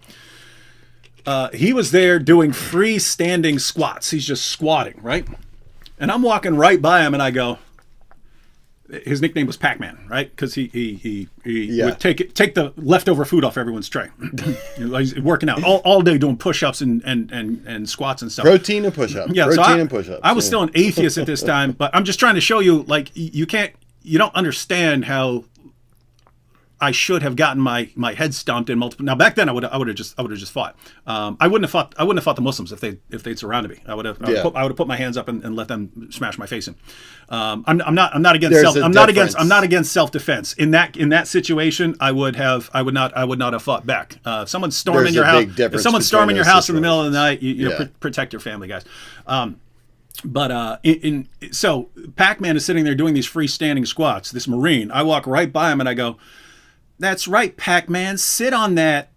he was there doing freestanding squats. He's just squatting, right? And I'm walking right by him, and I go. his nickname was Pac-Man, right? Because he would take the leftover food off everyone's tray. He's working out all day doing push-ups and squats and stuff. Protein and push-ups. Yeah, protein and push-ups. I was still an atheist at this time, but I'm just trying to show you, like, you don't understand how I should have gotten my head stomped in multiple. Now back then I would have just fought. I wouldn't have fought the Muslims if they'd surrounded me. I would have put my hands up and let them smash my face in. I'm not against self-defense. In that situation, I would not have fought back. If someone's storming your house, in the middle of the night, you protect your family, guys. So Pac-Man is sitting there doing these freestanding squats. This Marine, I walk right by him and I go, "That's right, Pac-Man, sit on that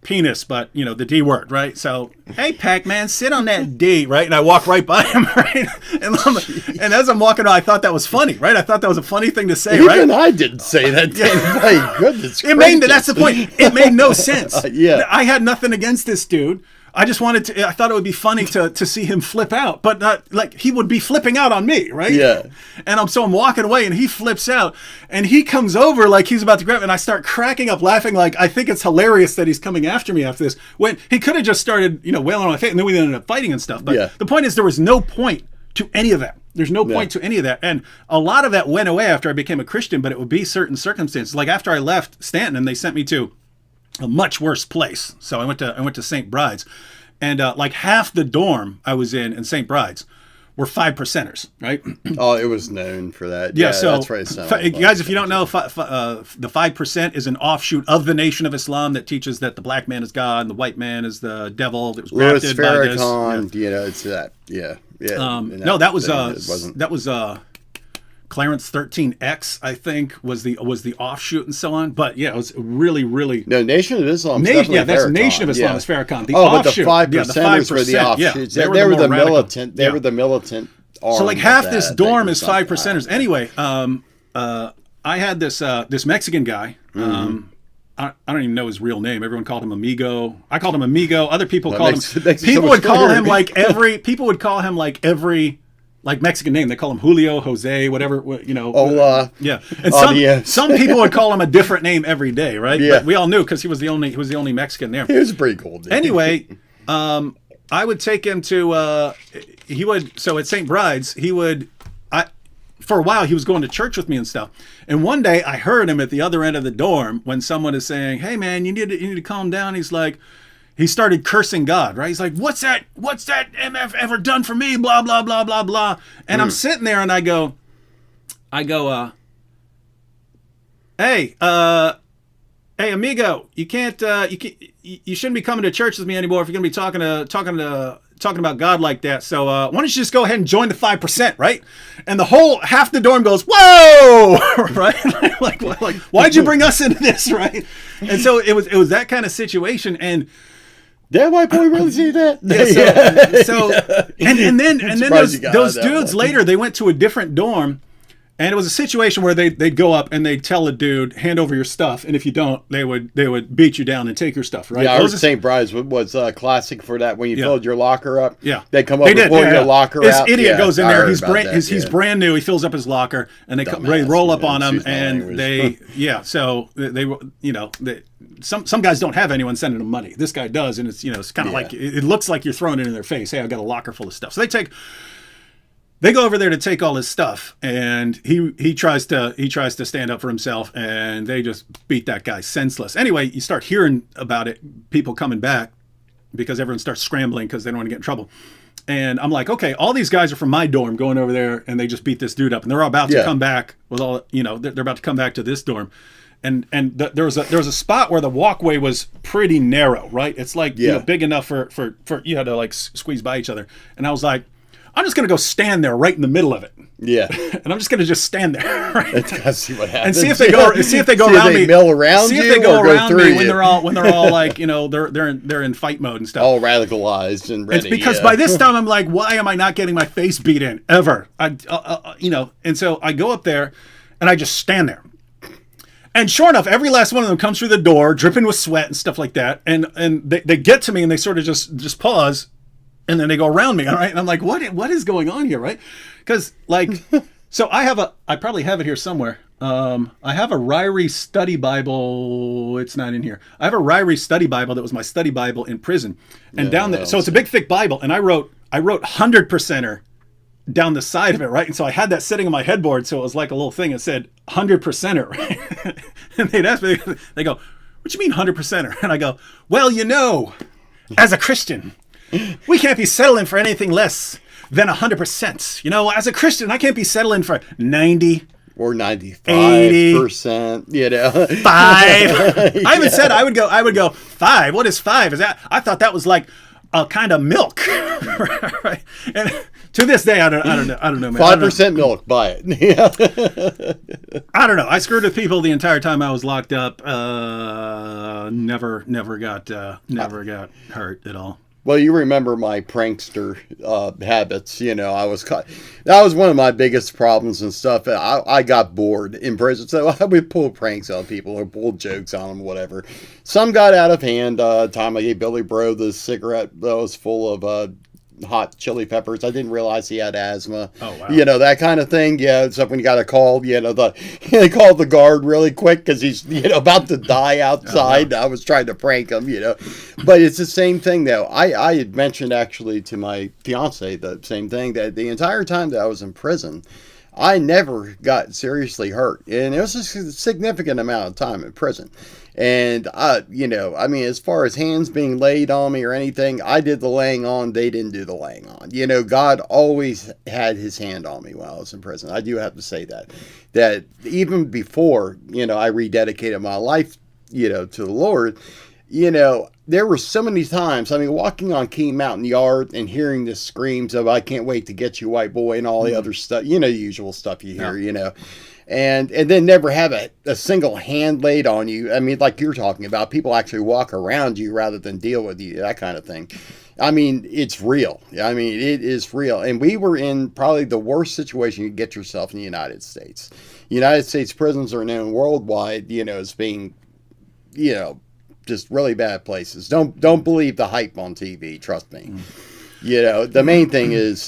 penis," but the D word, right? So, "Hey, Pac-Man, sit on that D," right? And I walk right by him, right? And as I'm walking by, I thought that was funny, right? I thought that was a funny thing to say, right? Even I didn't say that. My goodness, that's the point. It made no sense. I had nothing against this dude. I just wanted to. I thought it would be funny to see him flip out, but not like he would be flipping out on me, right? Yeah. And I'm walking away, and he flips out, and he comes over like he's about to grab, and I start cracking up, laughing, like I think it's hilarious that he's coming after me after this. When he could have just started, wailing on my face, and then we ended up fighting and stuff. But the point is, there was no point to any of that. There's no point to any of that, and a lot of that went away after I became a Christian. But it would be certain circumstances, like after I left Stanton, and they sent me to a much worse place. So I went to St. Bride's, and like half the dorm I was in St. Bride's were 5%ers, right? Oh, it was known for that. Yeah, so that's right. Guys, if you don't know, the 5% is an offshoot of the Nation of Islam that teaches that the black man is God and the white man is the devil. That was grafted by this. It's that. Yeah. No, that was Clarence 13X, I think, was the offshoot and so on. But yeah, it was really, really. No, Nation of Islam. That's Nation of Islam is Farrakhan. The offshoot. But the 5%ers were the offshoots. They were the militant. They were the militant. So like half this dorm is 5%ers. Anyway, I had this Mexican guy. I don't even know his real name. Everyone called him Amigo. I called him Amigo. Other people called him. People would call him like every. People would call him like every. Like Mexican name, they call him Julio, Jose, whatever, Hola. Yeah, and some people would call him a different name every day, right? Yeah. But we all knew because he was the only Mexican there. He was pretty cool, dude. Anyway, I would take him to so at St. Bride's, for a while he was going to church with me and stuff. And one day I heard him at the other end of the dorm when someone is saying, "Hey man, you need to calm down." He's like. He started cursing God, right? He's like, what's that MF ever done for me? Blah, blah, blah, blah, blah. And I'm sitting there and I go, hey, amigo, you shouldn't be coming to church with me anymore if you're going to be talking about God like that. So why don't you just go ahead and join the 5%, right? And half the dorm goes, whoa, right? like, why'd you bring us into this, right? And so it was that kind of situation. And damn, white boy really see that? And then those dudes later, they went to a different dorm, and it was a situation where they'd go up and they'd tell a dude, hand over your stuff, and if you don't, they would beat you down and take your stuff, right? Yeah, St. Bride's was classic for that. When you filled your locker up, they come up and pull your locker out. This idiot goes in there, he's brand new, he fills up his locker, and they roll up on him, and some guys don't have anyone sending them money. This guy does, and it's kind of like it looks like you're throwing it in their face. Hey, I've got a locker full of stuff. So they go over there to take all his stuff, and he tries to stand up for himself, and they just beat that guy senseless. Anyway, you start hearing about it, people coming back because everyone starts scrambling because they don't want to get in trouble. And I'm like, okay, all these guys are from my dorm going over there, and they just beat this dude up, and they're about to come back with all they're about to come back to this dorm. And there was a spot where the walkway was pretty narrow, right? It's like big enough for you had to like squeeze by each other. And I was like, I'm just gonna go stand there right in the middle of it. Yeah. And I'm just gonna stand there. Right? Let's see what happens. And see if they go around me. Mill around see if they go around me when they're all like they're in fight mode and stuff. All radicalized and ready. It's because by this time I'm like, why am I not getting my face beat in ever? And so I go up there and I just stand there. And sure enough, every last one of them comes through the door, dripping with sweat and stuff like that. And they get to me and they sort of just pause, and then they go around me, all right? And I'm like, what is going on here, right? Because like So I probably have it here somewhere. I have a Ryrie study Bible. It's not in here. I have a Ryrie study Bible that was my study Bible in prison. And down there, so it's a big, thick Bible. And I wrote 100%er down the side of it, right? And so I had that sitting on my headboard. So it was like a little thing that said 100%er, right? And they'd ask me, they go, what do you mean 100%er? And I go, well, as a Christian, we can't be settling for anything less than 100%. As a Christian, I can't be settling for 90 or 95%, 5. I even said I would go 5. What is 5? Is that? I thought that was like a kind of milk. Right? And to this day, I don't know, man. 5% milk, buy it. I don't know. I screwed with people the entire time I was locked up. Never got hurt at all. Well, you remember my prankster habits. I was caught. That was one of my biggest problems and stuff. I got bored in prison, so I would pull pranks on people or pull jokes on them, whatever. Some got out of hand. Time I gave Billy Bro the cigarette that was full of hot chili peppers. I didn't realize he had asthma. Oh, wow. That kind of thing. Yeah, it's up when you got a call. They called the guard really quick because he's about to die outside. Oh, wow. I was trying to prank him. But it's the same thing though. I had mentioned actually to my fiance the same thing, that the entire time that I was in prison, I never got seriously hurt, and it was a significant amount of time in prison. And as far as hands being laid on me or anything, I did the laying on, they didn't do the laying on. God always had his hand on me while I was in prison. I do have to say that even before, I rededicated my life, to the Lord, there were so many times, walking on Kane Mountain Yard and hearing the screams of, I can't wait to get you, white boy, and all the other stuff, the usual stuff you hear, and then never have a single hand laid on you. Like you're talking about, people actually walk around you rather than deal with you, that kind of thing. It's real. It is real. And we were in probably the worst situation you could get yourself in the United States. United States prisons are known worldwide, as being, just really bad places. Don't believe the hype on TV. Trust me. The main thing is,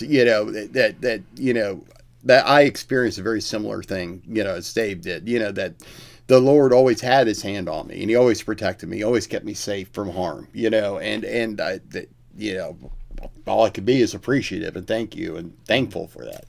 that I experienced a very similar thing, as Dave did, that the Lord always had his hand on me and he always protected me, always kept me safe from harm, and all I could be is appreciative and thank you and thankful for that,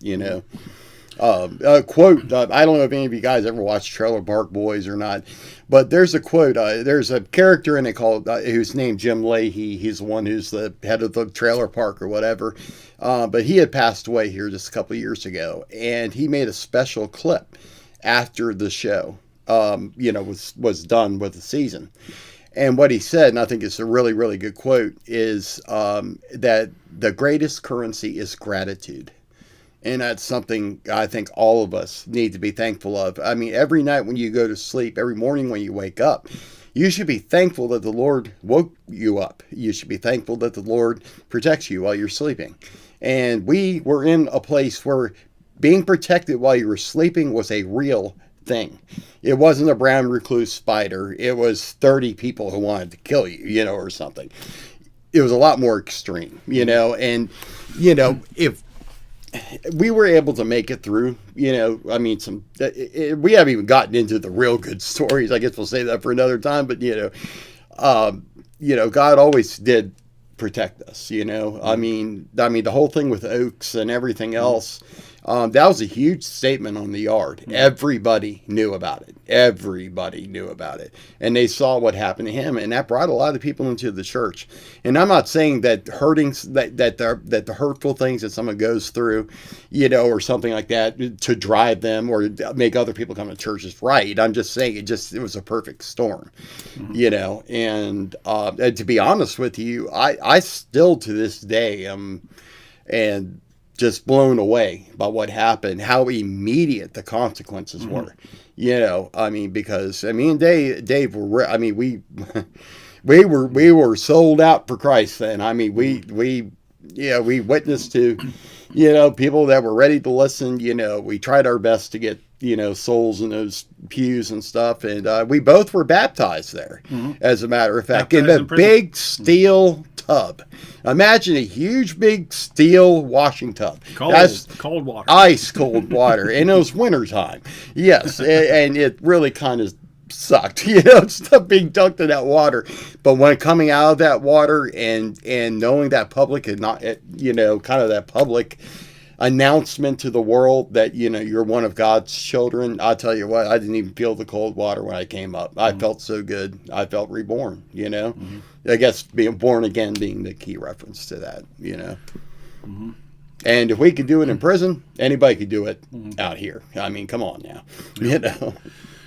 A quote, I don't know if any of you guys ever watched Trailer Park Boys or not, but there's a quote, there's a character in it called, who's named Jim Leahy. He's the one who's the head of the trailer park or whatever, but he had passed away here just a couple of years ago, and he made a special clip after the show, was done with the season. And what he said, and I think it's a really, really good quote, is that the greatest currency is gratitude. And that's something I think all of us need to be thankful of. Every night when you go to sleep, every morning when you wake up, you should be thankful that the Lord woke you up. You should be thankful that the Lord protects you while you're sleeping. And we were in a place where being protected while you were sleeping was a real thing. It wasn't a brown recluse spider. It was 30 people who wanted to kill you, or something. It was a lot more extreme, and, if we were able to make it through, we haven't even gotten into the real good stories. I guess we'll save that for another time, but, God always did protect us, the whole thing with Oaks and everything else, that was a huge statement on the yard. Everybody knew about it. And they saw what happened to him, and that brought a lot of people into the church. And I'm not saying that that the hurtful things that someone goes through, or something like that to drive them or make other people come to church is right. I'm just saying it was a perfect storm, and to be honest with you, I still to this day am, and just blown away by what happened, how immediate the consequences were, because me and Dave were, we were sold out for Christ then. We witnessed to, people that were ready to listen. We tried our best to get, souls in those pews and stuff. And we both were baptized there, as a matter of fact, in the big steel tub. Imagine a huge, big steel washing tub. That's cold water. Ice cold water. And it was wintertime. Yes. And it really kind of sucked, stuff being dunked in that water. But when coming out of that water and knowing that public and not, kind of that public announcement to the world that, you're one of God's children, I'll tell you what, I didn't even feel the cold water when I came up. I felt so good. I felt reborn, I guess being born again being the key reference to that, And if we could do it in prison, anybody could do it out here. I mean, come on now,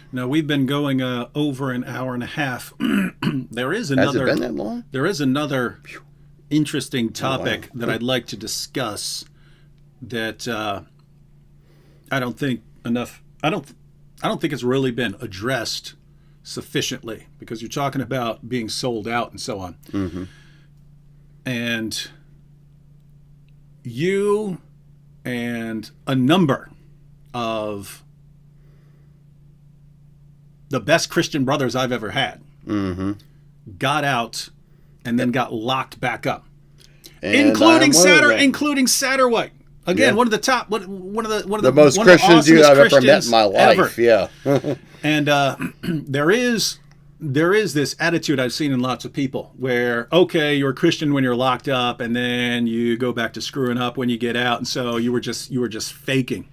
Now, we've been going over an hour and a half. There is another. Has it been that long? There is another interesting topic that I'd like to discuss that I don't think enough. I don't think it's really been addressed sufficiently, because you're talking about being sold out and so on. Mm-hmm. And you and a number of the best Christian brothers I've ever had got out and then got locked back up, and including Satterwhite. Again, one of the top, one of the most Christians I've ever met in my life. Ever. Yeah, and there is this attitude I've seen in lots of people where, okay, you're a Christian when you're locked up, and then you go back to screwing up when you get out, and so you were just faking.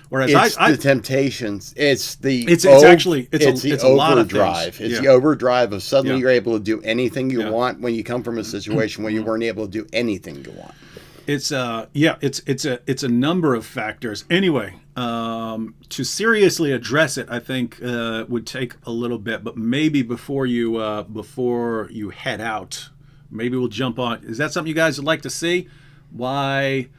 Whereas it's the temptations. It's the it's overdrive. It's the overdrive of suddenly you're able to do anything you want when you come from a situation where you weren't able to do anything you want. It's a number of factors. Anyway, to seriously address it, I think would take a little bit. But maybe before you head out, maybe we'll jump on. Is that something you guys would like to see? Why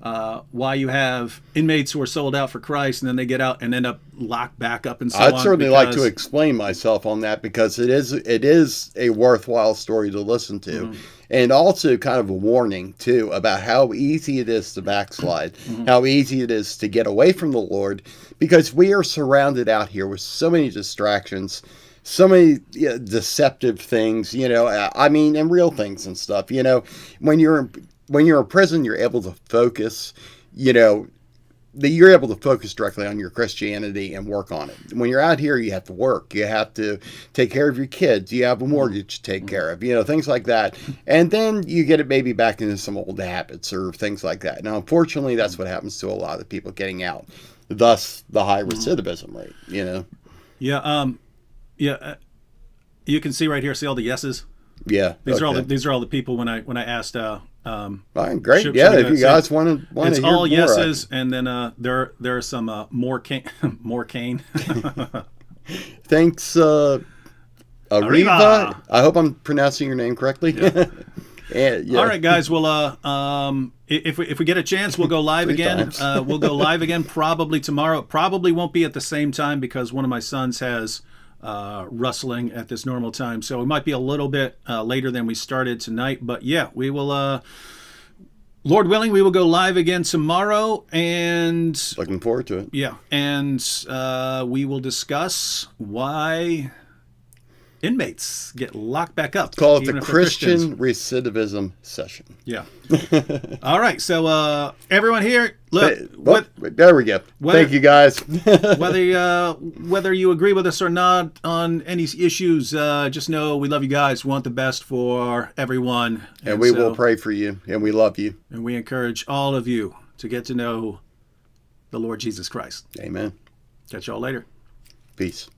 you have inmates who are sold out for Christ and then they get out and end up locked back up and so on. I'd certainly like to explain myself on that, because it is a worthwhile story to listen to. And also kind of a warning, too, about how easy it is to backslide, how easy it is to get away from the Lord, because we are surrounded out here with so many distractions, so many deceptive things, and real things and stuff. When you're in prison, you're able to focus, you're able to focus directly on your Christianity and work on it. When you're out here, you have to work. You have to take care of your kids. You have a mortgage to take care of, things like that. And then you get it maybe back into some old habits or things like that. Now, unfortunately, that's what happens to a lot of people getting out. Thus, the high recidivism rate, Yeah. You can see right here, see all the yeses? Yeah. These are all the people when I asked great. If you guys want to it's hear all more, yeses, and then there are some more Kane. Thanks, Arriva. I hope I'm pronouncing your name correctly. Yeah. All right, guys. Well, if we get a chance, we'll go live again. We'll go live again probably tomorrow. It probably won't be at the same time because one of my sons has wrestling at this normal time, so it might be a little bit later than we started tonight. But yeah, we will. Lord willing, we will go live again tomorrow, and looking forward to it. Yeah, and we will discuss why inmates get locked back up. Call it the Christian recidivism session. Yeah. All right. So everyone here, look. There we go. Thank you, guys. whether you agree with us or not on any issues, just know we love you guys. We want the best for everyone. And we will pray for you. And we love you. And we encourage all of you to get to know the Lord Jesus Christ. Amen. Catch y'all later. Peace.